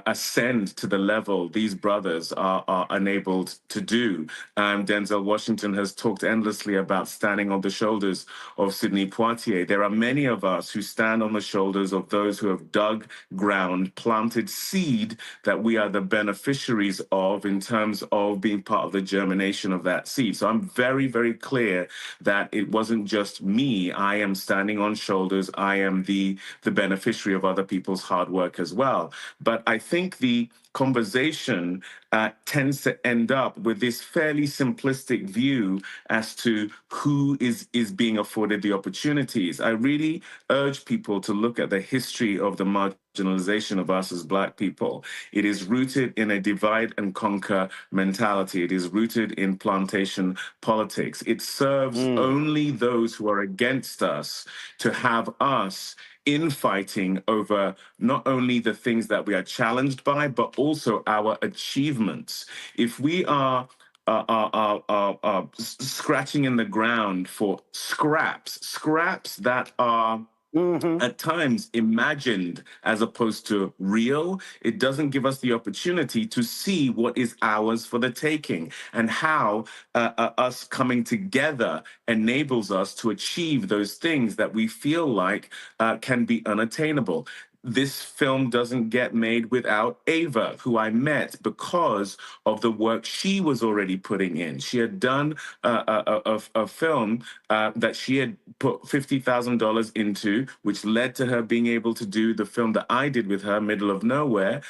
Speaker 16: ascend to the level these brothers are enabled to do. Denzel Washington has talked endlessly about standing on the shoulders of Sidney Poitier. There are many of us who stand on the shoulders of those who have dug ground, planted seed that we are the beneficiaries of in terms of being part of the germination of that seed. So I'm very, very clear that it wasn't just me. I am standing on shoulders. I am the beneficiary of other people's hard work as well. But I think the conversation tends to end up with this fairly simplistic view as to who is being afforded the opportunities. I really urge people to look at the history of the marginalization of us as Black people. It is rooted in a divide and conquer mentality. It is rooted in plantation politics. It serves only those who are against us to have us infighting over not only the things that we are challenged by, but also our achievements. If we are scratching in the ground for scraps that are at times imagined as opposed to real, it doesn't give us the opportunity to see what is ours for the taking and how us coming together enables us to achieve those things that we feel like can be unattainable. This film doesn't get made without Ava, who I met because of the work she was already putting in. She had done a film that she had put $50,000 into, which led to her being able to do the film that I did with her, Middle of Nowhere,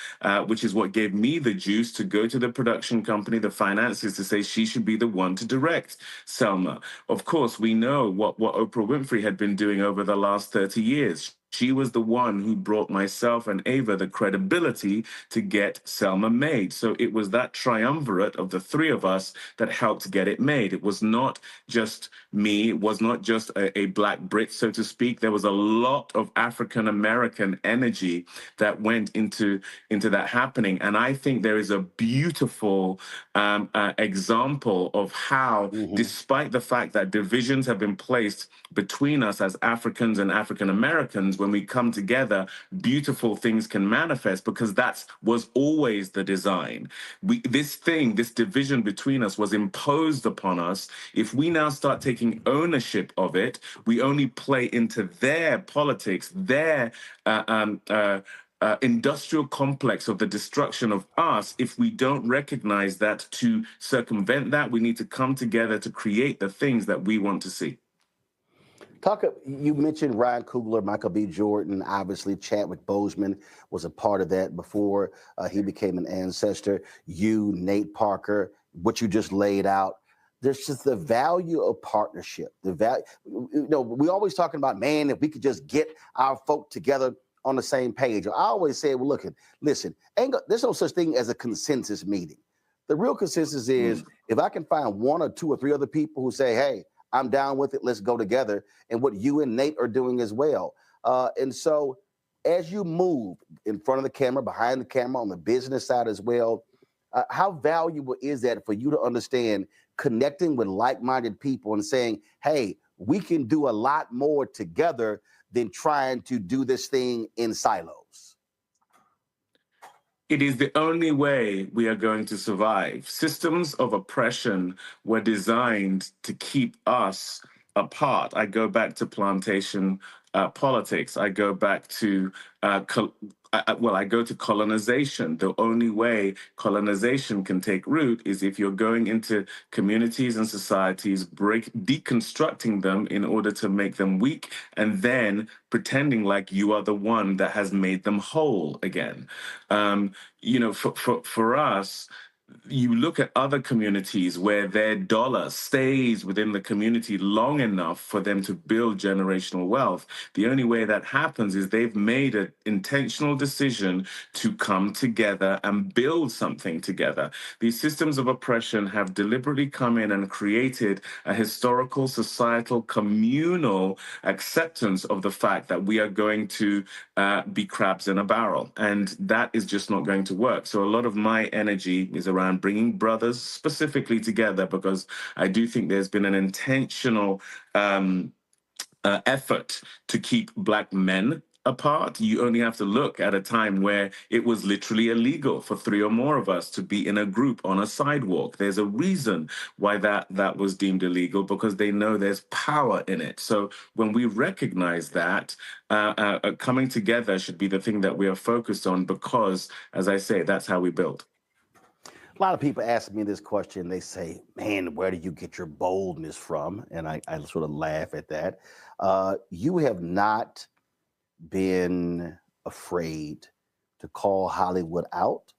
Speaker 16: which is what gave me the juice to go to the production company, the finances, to say she should be the one to direct Selma. Of course, we know what Oprah Winfrey had been doing over the last 30 years. She was the one who brought myself and Ava the credibility to get Selma made. So it was that triumvirate of the three of us that helped get it made. It was not just me. It was not just a Black Brit, so to speak. There was a lot of African-American energy that went into that happening. And I think there is a beautiful example of how, despite the fact that divisions have been placed between us as Africans and African-Americans, when we come together, beautiful things can manifest, because that was always the design. This division between us was imposed upon us. If we now start taking ownership of it, we only play into their politics, their industrial complex of the destruction of us. If we don't recognize that, to circumvent that, we need to come together to create the things that we want to see.
Speaker 2: You mentioned Ryan Coogler, Michael B. Jordan, obviously Chadwick Boseman was a part of that before he became an ancestor. You, Nate Parker, what you just laid out. There's just the value of partnership. The value, we always talking about, man, if we could just get our folk together on the same page. I always say, well, listen, there's no such thing as a consensus meeting. The real consensus is if I can find one or two or three other people who say, hey, I'm down with it, let's go together, and what you and Nate are doing as well. And so as you move in front of the camera, behind the camera, on the business side as well, how valuable is that for you to understand connecting with like-minded people and saying, hey, we can do a lot more together than trying to do this thing in silos?
Speaker 16: It is the only way we are going to survive. Systems of oppression were designed to keep us apart. I go back to plantation politics. I go back to I go to colonization. The only way colonization can take root is if you're going into communities and societies, deconstructing them in order to make them weak, and then pretending like you are the one that has made them whole again. For us, you look at other communities where their dollar stays within the community long enough for them to build generational wealth. The only way that happens is they've made an intentional decision to come together and build something together. These systems of oppression have deliberately come in and created a historical, societal, communal acceptance of the fact that we are going to be crabs in a barrel. And that is just not going to work. So a lot of my energy is around bringing brothers specifically together, because I do think there's been an intentional effort to keep Black men apart. You only have to look at a time where it was literally illegal for three or more of us to be in a group on a sidewalk. There's a reason why that was deemed illegal, because they know there's power in it. So when we recognize that, coming together should be the thing that we are focused on, because, as I say, that's how we build.
Speaker 2: A lot of people ask me this question. They say, man, where do you get your boldness from? And I sort of laugh at that. You have not been afraid to call Hollywood out,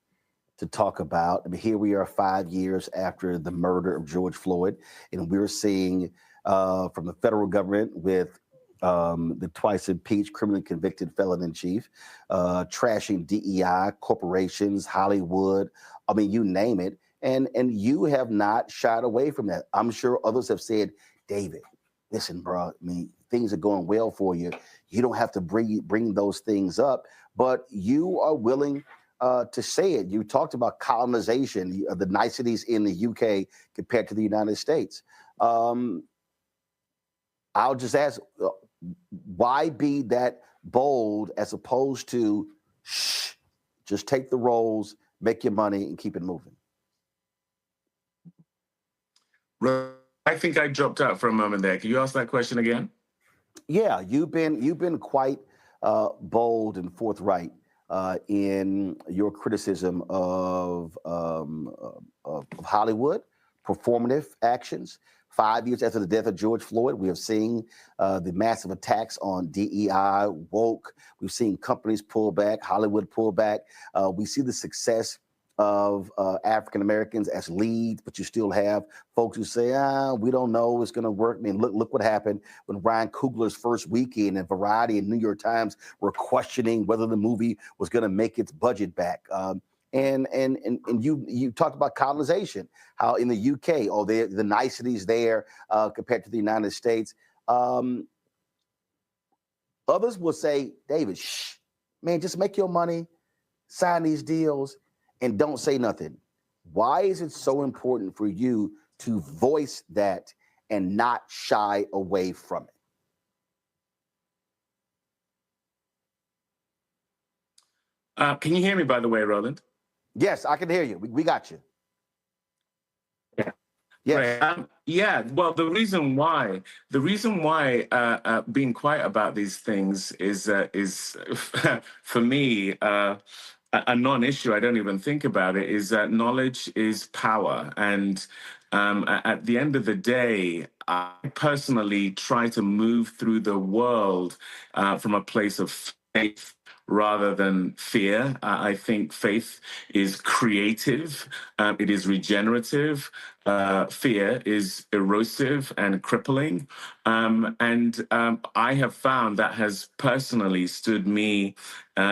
Speaker 2: to talk about, here we are 5 years after the murder of George Floyd, and we're seeing from the federal government with the twice impeached, criminally convicted felon in chief, trashing DEI, corporations, Hollywood, you name it. And you have not shied away from that. I'm sure others have said, David, listen, bro, things are going well for you. You don't have to bring those things up, but you are willing to say it. You talked about colonization, the niceties in the UK compared to the United States. I'll just ask, why be that bold as opposed to, just take the roles, make your money, and keep it moving?
Speaker 16: I think I dropped out for a moment there. Can you ask that question again?
Speaker 2: Yeah, you've been quite bold and forthright in your criticism of Hollywood, performative actions. 5 years after the death of George Floyd, we have seen the massive attacks on DEI, woke. We've seen companies pull back, Hollywood pull back. We see the success of African Americans as leads, but you still have folks who say, we don't know it's going to work. Look what happened when Ryan Coogler's first weekend, and Variety and New York Times were questioning whether the movie was going to make its budget back. And you talked about colonization, how in the UK, the niceties there compared to the United States. Others will say, David, man, just make your money, sign these deals, and don't say nothing. Why is it so important for you to voice that and not shy away from
Speaker 16: it? Can you hear me, by the way, Roland?
Speaker 2: Yes, I can hear you. We got you.
Speaker 16: Yeah.
Speaker 2: Yes.
Speaker 16: Right. Well, the reason why being quiet about these things is for me a non-issue. I don't even think about it. Is that knowledge is power, and At the end of the day, I personally try to move through the world from a place of faith rather than fear. I think faith is creative, it is regenerative. Fear is erosive and crippling. I have found that has personally stood me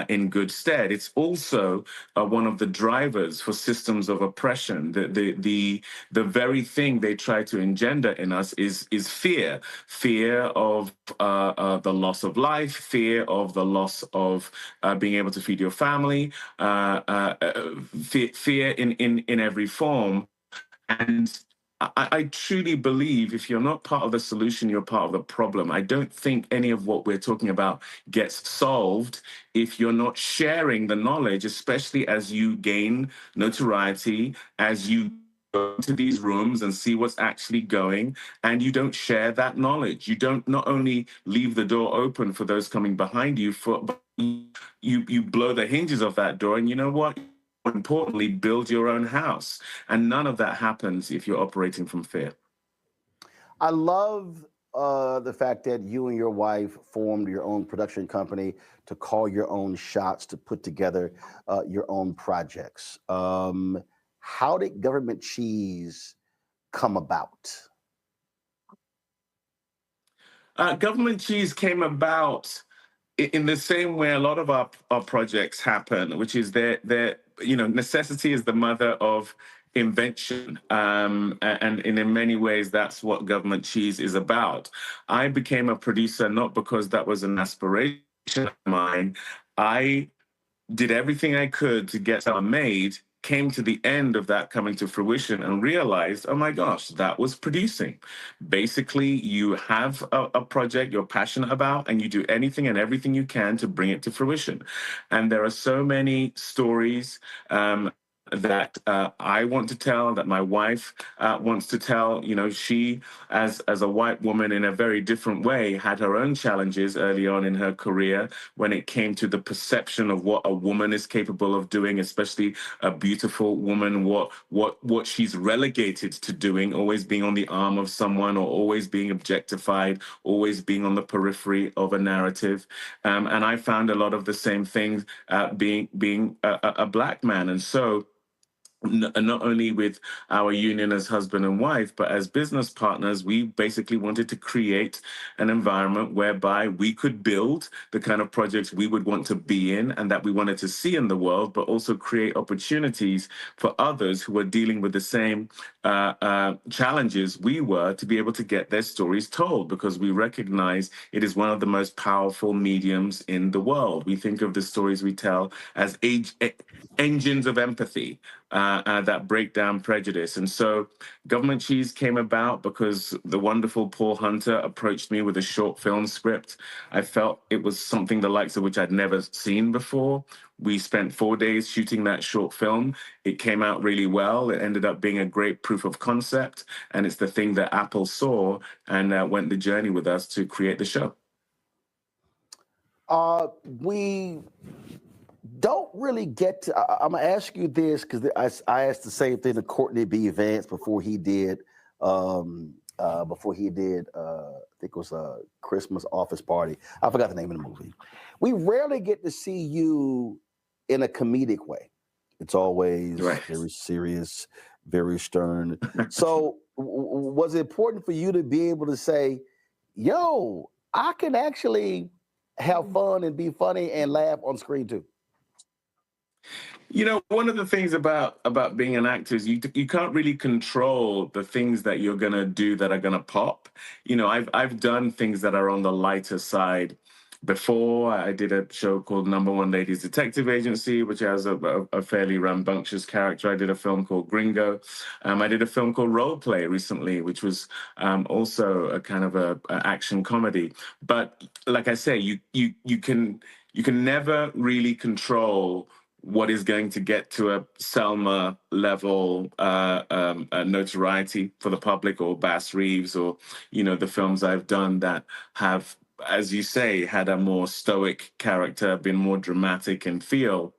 Speaker 16: in good stead. It's also one of the drivers for systems of oppression. The very thing they try to engender in us is fear. Fear of the loss of life, fear of the loss of being able to feed your family, fear in every form. And I truly believe if you're not part of the solution, you're part of the problem. I don't think any of what we're talking about gets solved if you're not sharing the knowledge, especially as you gain notoriety, as you go to these rooms and see what's actually going, and you don't share that knowledge. You don't not only leave the door open for those coming behind you, but you blow the hinges of that door, and you know what? More importantly, build your own house. And none of that happens if you're operating from fear.
Speaker 2: I love the fact that you and your wife formed your own production company to call your own shots, to put together your own projects. How did Government Cheese come about?
Speaker 16: Government Cheese came about in the same way a lot of our projects happen, which is that necessity is the mother of invention. And in many ways, that's what Government Cheese is about. I became a producer not because that was an aspiration of mine. I did everything I could to get something made, came to the end of that coming to fruition and realized, oh my gosh, that was producing. Basically, you have a project you're passionate about and you do anything and everything you can to bring it to fruition. And there are so many stories that I want to tell, that my wife wants to tell. You know, she, as a white woman in a very different way, had her own challenges early on in her career when it came to the perception of what a woman is capable of doing, especially a beautiful woman, what she's relegated to doing, always being on the arm of someone or always being objectified, always being on the periphery of a narrative. And I found a lot of the same things being a Black man. And so not only with our union as husband and wife, but as business partners, we basically wanted to create an environment whereby we could build the kind of projects we would want to be in and that we wanted to see in the world, but also create opportunities for others who are dealing with the same challenges we were to be able to get their stories told, because we recognize it is one of the most powerful mediums in the world. We think of the stories we tell as engines of empathy that break down prejudice. And so Government Cheese came about because the wonderful Paul Hunter approached me with a short film script. I felt it was something the likes of which I'd never seen before. We spent 4 days shooting that short film. It came out really well. It ended up being a great proof of concept. And it's the thing that Apple saw and went the journey with us to create the show.
Speaker 2: We don't really get to, I'm going to ask you this because I asked the same thing to Courtney B. Vance before he did, I think it was a Christmas office party. I forgot the name of the movie. We rarely get to see you in a comedic way. It's always very serious, very stern. So was it important for you to be able to say, yo, I can actually have fun and be funny and laugh on screen too?
Speaker 16: You know, one of the things about being an actor is you can't really control the things that you're going to do that are going to pop. You know, I've done things that are on the lighter side before. I did a show called Number One Ladies Detective Agency, which has a fairly rambunctious character. I did a film called Gringo. I did a film called Role Play recently, which was also a kind of a action comedy. But like I say, you can never really control what is going to get to a Selma level notoriety for the public, or Bass Reeves, or, you know, the films I've done that have, as you say, had a more stoic character, been more dramatic in feel.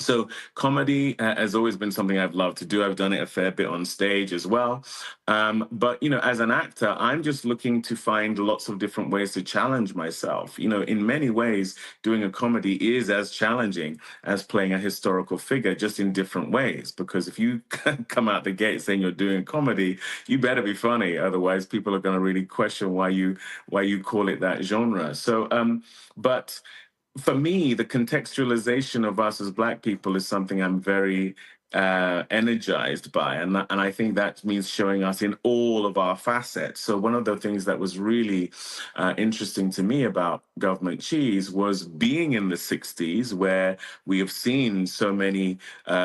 Speaker 16: So comedy has always been something I've loved to do. I've done it a fair bit on stage as well. But, as an actor, I'm just looking to find lots of different ways to challenge myself. In many ways, doing a comedy is as challenging as playing a historical figure, just in different ways. Because if you come out the gate saying you're doing comedy, you better be funny. Otherwise, people are going to really question why you call it that genre. So, but for me, the contextualization of us as Black people is something I'm very energized by. And I think that means showing us in all of our facets. So one of the things that was really interesting to me about Government Cheese was being in the 60s, where we have seen so many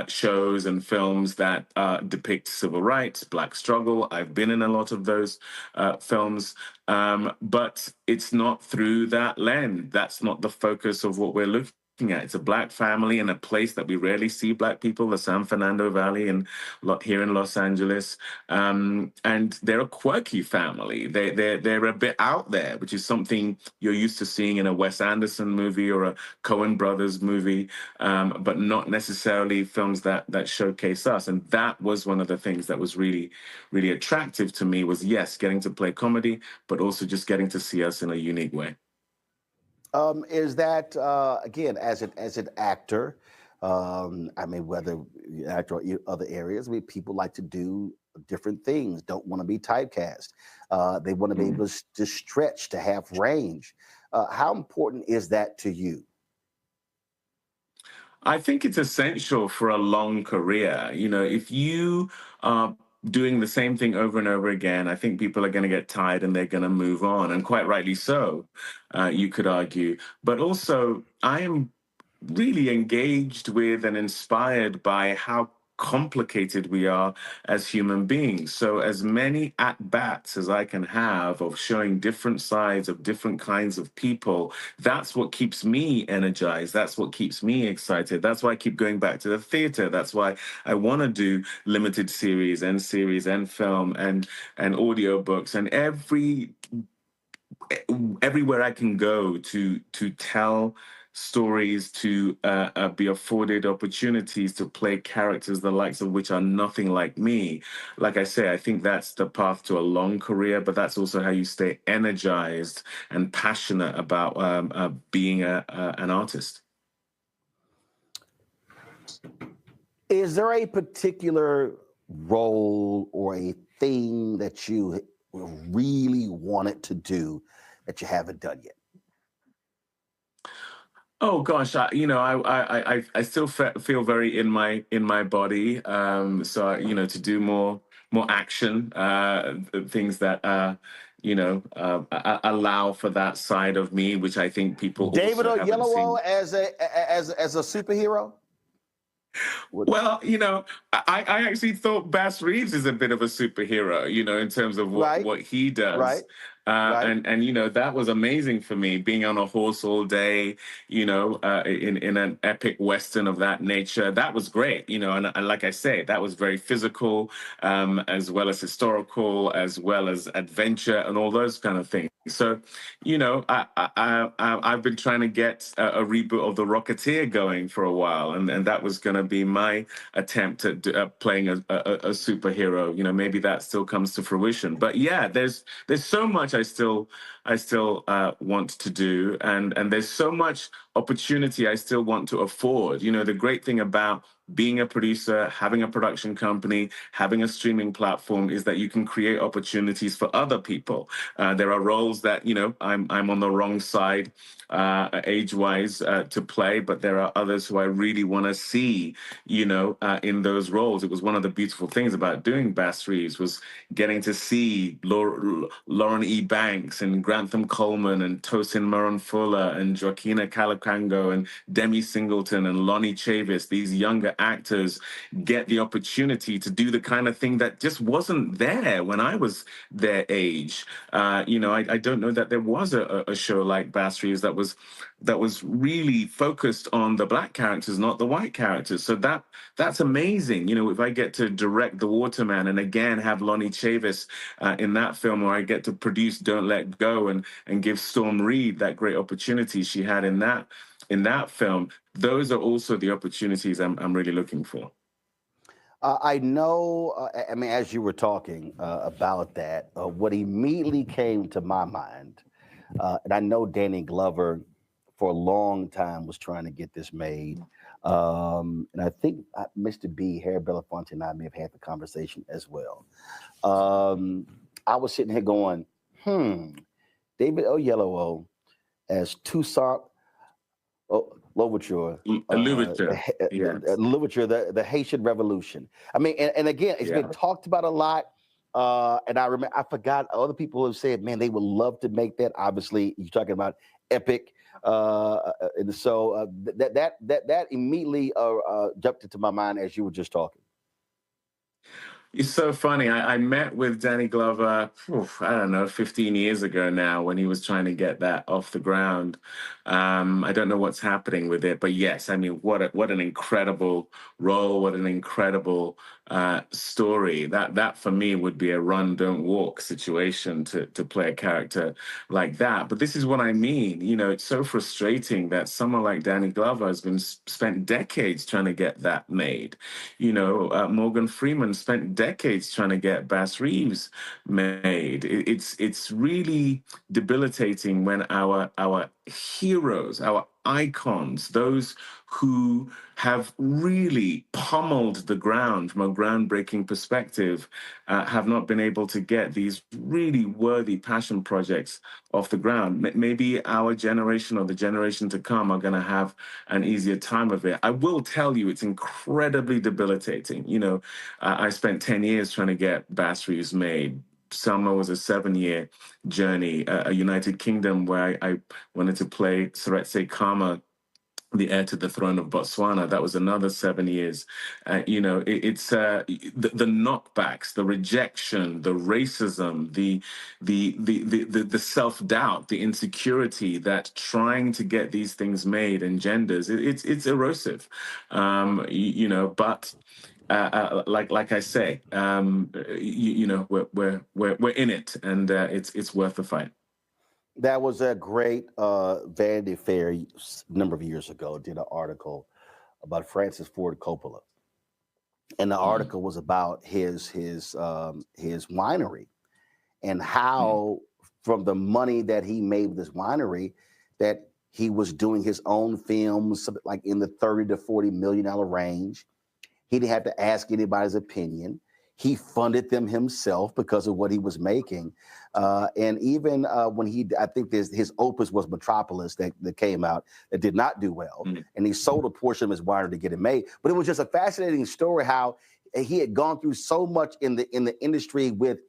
Speaker 16: shows and films that depict civil rights, Black struggle. I've been in a lot of those films. But it's not through that lens. That's not the focus of what we're looking at. It's a Black family in a place that we rarely see Black people, the San Fernando Valley and here in Los Angeles. And they're a quirky family. They're a bit out there, which is something you're used to seeing in a Wes Anderson movie or a Coen Brothers movie, but not necessarily films that showcase us. And that was one of the things that was really, really attractive to me was, yes, getting to play comedy, but also just getting to see us in a unique way.
Speaker 2: Is that, again, as an actor, whether you're an actor or other areas, people like to do different things, don't want to be typecast. They want to be able to stretch, to have range. How important is that to you?
Speaker 16: I think it's essential for a long career. If you are doing the same thing over and over again, I think people are going to get tired and they're going to move on, and quite rightly so, you could argue. But also, I am really engaged with and inspired by how complicated we are as human beings. So as many at-bats as I can have of showing different sides of different kinds of people, that's what keeps me energized. That's what keeps me excited. That's why I keep going back to the theater. That's why I want to do limited series and film and audiobooks and everywhere I can go to tell stories, to be afforded opportunities to play characters the likes of which are nothing like me. Like I say, I think that's the path to a long career, but that's also how you stay energized and passionate about being an artist.
Speaker 2: Is there a particular role or a thing that you really wanted to do that you haven't done yet?
Speaker 16: Oh gosh, I still feel very in my body. So to do more action, things that allow for that side of me, which I think people
Speaker 2: David
Speaker 16: also haven't
Speaker 2: Oyelowo
Speaker 16: seen.
Speaker 2: as a superhero.
Speaker 16: Well, I actually thought Bass Reeves is a bit of a superhero, in terms of what he does.
Speaker 2: Right.
Speaker 16: And that was amazing for me, being on a horse all day, in an epic Western of that nature. That was great, and like I say, that was very physical, as well as historical, as well as adventure and all those kind of things. So, I've been trying to get a reboot of The Rocketeer going for a while, and that was going to be my attempt at playing a superhero. Maybe that still comes to fruition. But yeah, there's so much I still want to do, and there's so much opportunity I still want to afford. The great thing about being a producer, having a production company, having a streaming platform is that you can create opportunities for other people. There are roles that, I'm on the wrong side age-wise to play, but there are others who I really want to see, in those roles. It was one of the beautiful things about doing Bass Reeves was getting to see Lauren E. Banks and Grantham Coleman and Tosin Moran Fuller and Joaquina Calacango and Demi Singleton and Lonnie Chavis, these younger actors, get the opportunity to do the kind of thing that just wasn't there when I was their age. I don't know that there was a show like Bass Reeves that was really focused on the Black characters, not the white characters. So that's amazing. If I get to direct The Waterman and again have Lonnie Chavis in that film, or I get to produce Don't Let Go and give Storm Reed that great opportunity she had in that in that film, those are also the opportunities I'm really looking for.
Speaker 2: I know, I mean, as you were talking about that, what immediately came to my mind, and I know Danny Glover for a long time was trying to get this made. And I think Mr. B, Harry Belafonte, and I may have had the conversation as well. I was sitting here going, David Oyelowo as Toussaint Louverture,
Speaker 16: Louverture,
Speaker 2: the Haitian Revolution. I mean, and again, it's been talked about a lot. And I remember, I forgot other people have said, man, they would love to make that. Obviously, you're talking about epic. And so that immediately jumped into my mind as you were just talking.
Speaker 16: It's so funny. I met with Danny Glover, I don't know, 15 years ago now when he was trying to get that off the ground. I don't know what's happening with it, but yes, I mean, what an incredible role, what an incredible story. That for me would be a run, don't walk situation to play a character like that. But this is what I mean. You know, it's so frustrating that someone like Danny Glover has been spent decades trying to get that made. You know, Morgan Freeman spent decades trying to get Bass Reeves made. It's really debilitating when our heroes, our icons, those who have really pummeled the ground from a groundbreaking perspective, have not been able to get these really worthy passion projects off the ground. Maybe our generation or the generation to come are going to have an easier time of it. I will tell you, it's incredibly debilitating. You know, I spent 10 years trying to get Bass Reeves made. Summer was a 7-year journey. A United Kingdom where I wanted to play Seretse Khama, the heir to the throne of Botswana. That was another 7 years. You know, it's the knockbacks, the rejection, the racism, the self-doubt, the insecurity that trying to get these things made engenders. It's erosive, you know. But like I say, you know, we're in it, and it's worth the fight.
Speaker 2: That was a great Vanity Fair number of years ago, did an article about Francis Ford Coppola. And the article was about his winery and how from the money that he made with his winery, that he was doing his own films, like in the $30 to $40 million range. He didn't have to ask anybody's opinion. He funded them himself because of what he was making. And even when I think his opus was Metropolis that came out that did not do well. And he sold a portion of his winery to get it made. But it was just a fascinating story how he had gone through so much in the industry with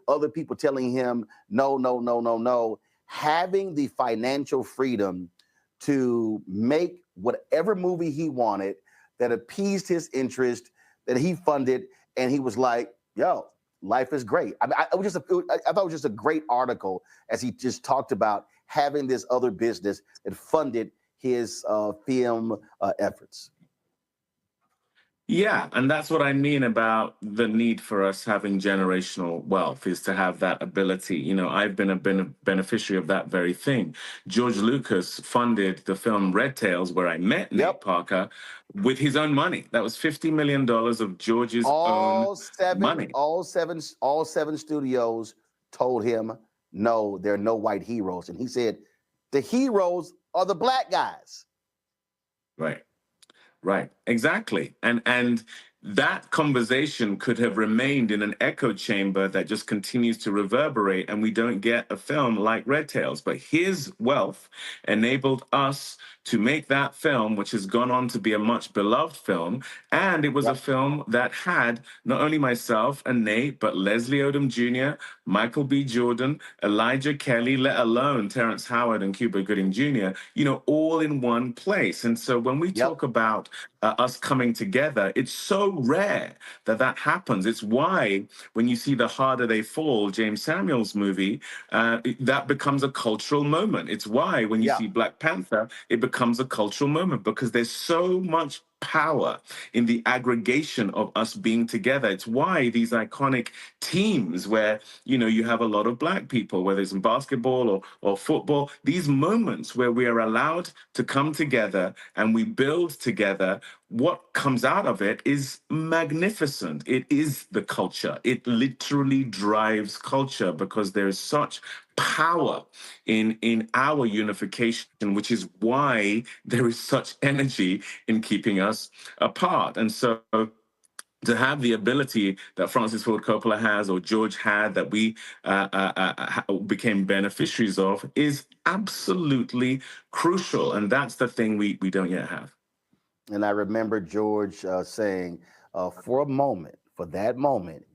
Speaker 2: other people telling him, no. Having the financial freedom to make whatever movie he wanted that appeased his interest, that he funded. And he was like, yo, life is great. I mean, I thought it was just a great article as he just talked about having this other business that funded his film efforts.
Speaker 16: Yeah, and that's what I mean about the need for us having generational wealth, is to have that ability. You know, I've been a beneficiary of that very thing. George Lucas funded the film Red Tails, where I met Nate Parker, with his own money. That was $50 million of George's own money.
Speaker 2: All seven studios told him, no, there are no white heroes. And he said, the heroes are the black guys.
Speaker 16: Right, exactly. And that conversation could have remained in an echo chamber that just continues to reverberate, and we don't get a film like Red Tails. But his wealth enabled us to make that film, which has gone on to be a much beloved film. And it was a film that had not only myself and Nate, but Leslie Odom Jr., Michael B. Jordan, Elijah Kelly, let alone Terrence Howard and Cuba Gooding Jr., you know, all in one place. And so when we talk about us coming together, it's so rare that happens. It's why when you see The Harder They Fall, James Samuel's movie, that becomes a cultural moment. It's why when you see Black Panther, it becomes a cultural moment, because there's so much power in the aggregation of us being together. It's why these iconic teams where, you have a lot of Black people, whether it's in basketball or football, these moments where we are allowed to come together and we build together, what comes out of it is magnificent. It is the culture. It literally drives culture because there is such power in our unification, which is why there is such energy in keeping us apart. And so to have the ability that Francis Ford Coppola has or George had that we became beneficiaries of is absolutely crucial. And that's the thing we don't yet have.
Speaker 2: And I remember George saying, for that moment,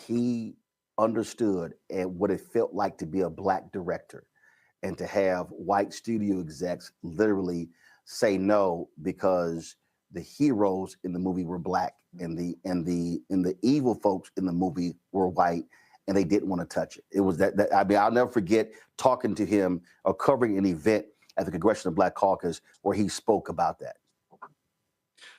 Speaker 2: he understood what it felt like to be a Black director and to have white studio execs literally say no because the heroes in the movie were Black and the evil folks in the movie were white and they didn't want to touch it. It was that I mean, I'll never forget talking to him or covering an event at the Congressional Black Caucus where he spoke about that.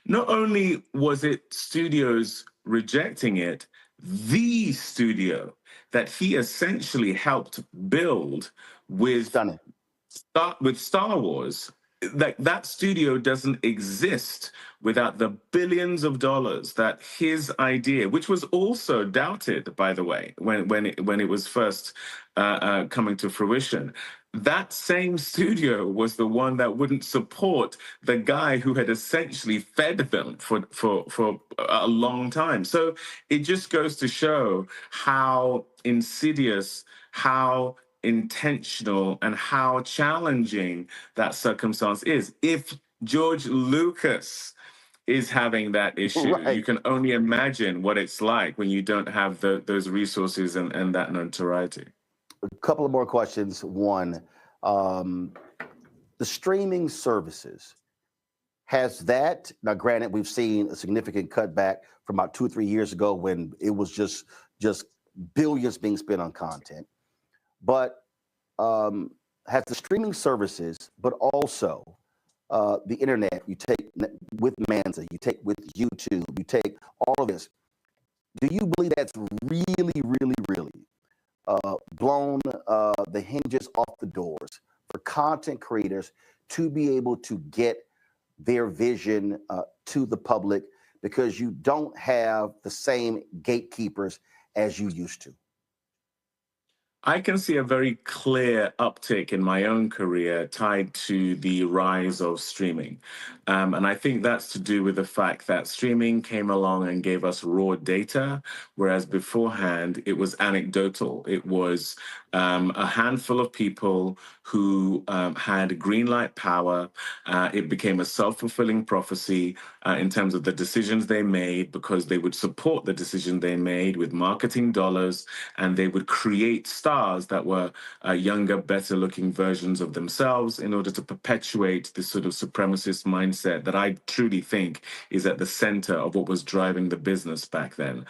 Speaker 16: Not only was it studios rejecting it, the studio that he essentially helped build with Star Wars, that studio doesn't exist without the billions of dollars that his idea, which was also doubted, by the way, when it was first coming to fruition. That same studio was the one that wouldn't support the guy who had essentially fed them for a long time. So it just goes to show how insidious, how intentional, and how challenging that circumstance is. If George Lucas is having that issue, you can only imagine what it's like when you don't have those resources and that notoriety.
Speaker 2: A couple of more questions. One, the streaming services, has that, now granted, we've seen a significant cutback from about 2 or 3 years ago when it was just billions being spent on content, but has the streaming services, but also the internet, you take with Manza, you take with YouTube, you take all of this, do you believe that's really, really, really blown the hinges off the doors for content creators to be able to get their vision to the public because you don't have the same gatekeepers as you used to?
Speaker 16: I can see a very clear uptick in my own career tied to the rise of streaming. And I think that's to do with the fact that streaming came along and gave us raw data, whereas beforehand it was anecdotal. It was a handful of people who had green light power. It became a self-fulfilling prophecy in terms of the decisions they made because they would support the decision they made with marketing dollars, and they would create stars that were younger, better looking versions of themselves in order to perpetuate this sort of supremacist mindset that I truly think is at the center of what was driving the business back then.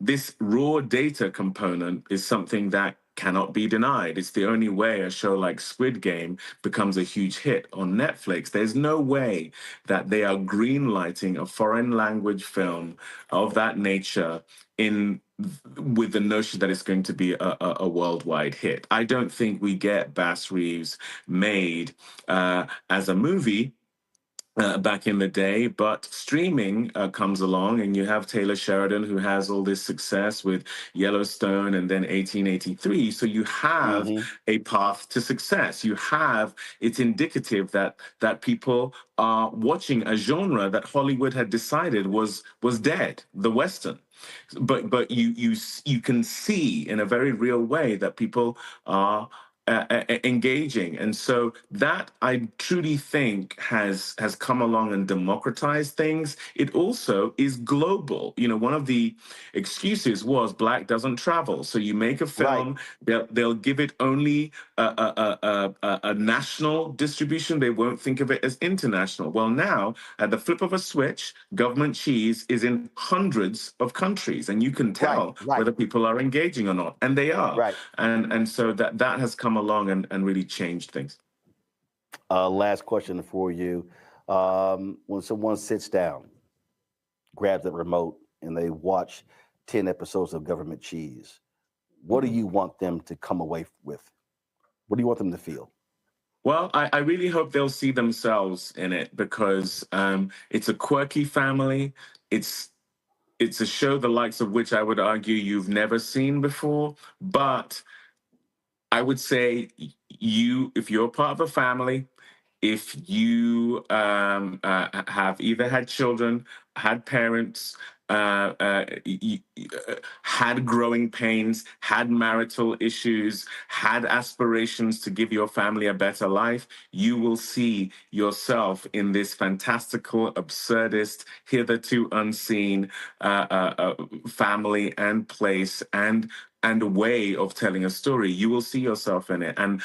Speaker 16: This raw data component is something that cannot be denied. It's the only way a show like Squid Game becomes a huge hit on Netflix. There's no way that they are greenlighting a foreign language film of that nature with the notion that it's going to be a worldwide hit. I don't think we get Bass Reeves made as a movie back in the day, but streaming comes along and you have Taylor Sheridan who has all this success with Yellowstone and then 1883. So you have a path to success. It's indicative that people are watching a genre that Hollywood had decided was dead, the Western. But you can see in a very real way that people are engaging. And so that I truly think has come along and democratized things. It also is global. One of the excuses was Black doesn't travel. So you make a film, they'll give it only a national distribution. They won't think of it as international. Well, now at the flip of a switch, government cheese is in hundreds of countries, and you can tell whether people are engaging or not, and they are. And so that has come along and really changed things.
Speaker 2: Last question for you. when someone sits down, grabs the remote, and they watch 10 episodes of Government Cheese, what do you want them to come away with? What do you want them to feel?
Speaker 16: Well, I really hope they'll see themselves in it, because it's a quirky family. It's a show the likes of which I would argue you've never seen before. But I would say if you're part of a family, if you have either had children, had parents, had growing pains, had marital issues, had aspirations to give your family a better life, you will see yourself in this fantastical, absurdist, hitherto unseen family and place and a way of telling a story. You will see yourself in it. And,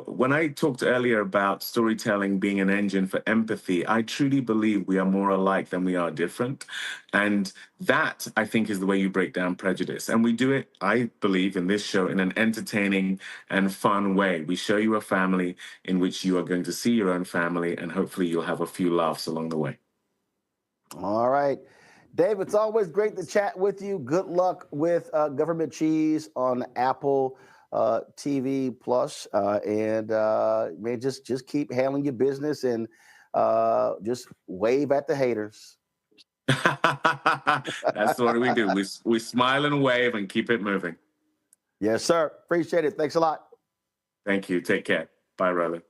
Speaker 16: when I talked earlier about storytelling being an engine for empathy, I truly believe we are more alike than we are different. And that, I think, is the way you break down prejudice. And we do it, I believe, in this show in an entertaining and fun way. We show you a family in which you are going to see your own family, and hopefully you'll have a few laughs along the way.
Speaker 2: All right. Dave, it's always great to chat with you. Good luck with Government Cheese on Apple TV Plus, and man, just keep handling your business and just wave at the haters.
Speaker 16: That's what we do. We smile and wave and keep it moving.
Speaker 2: Yes, sir. Appreciate it. Thanks a lot.
Speaker 16: Thank you. Take care. Bye, Roland.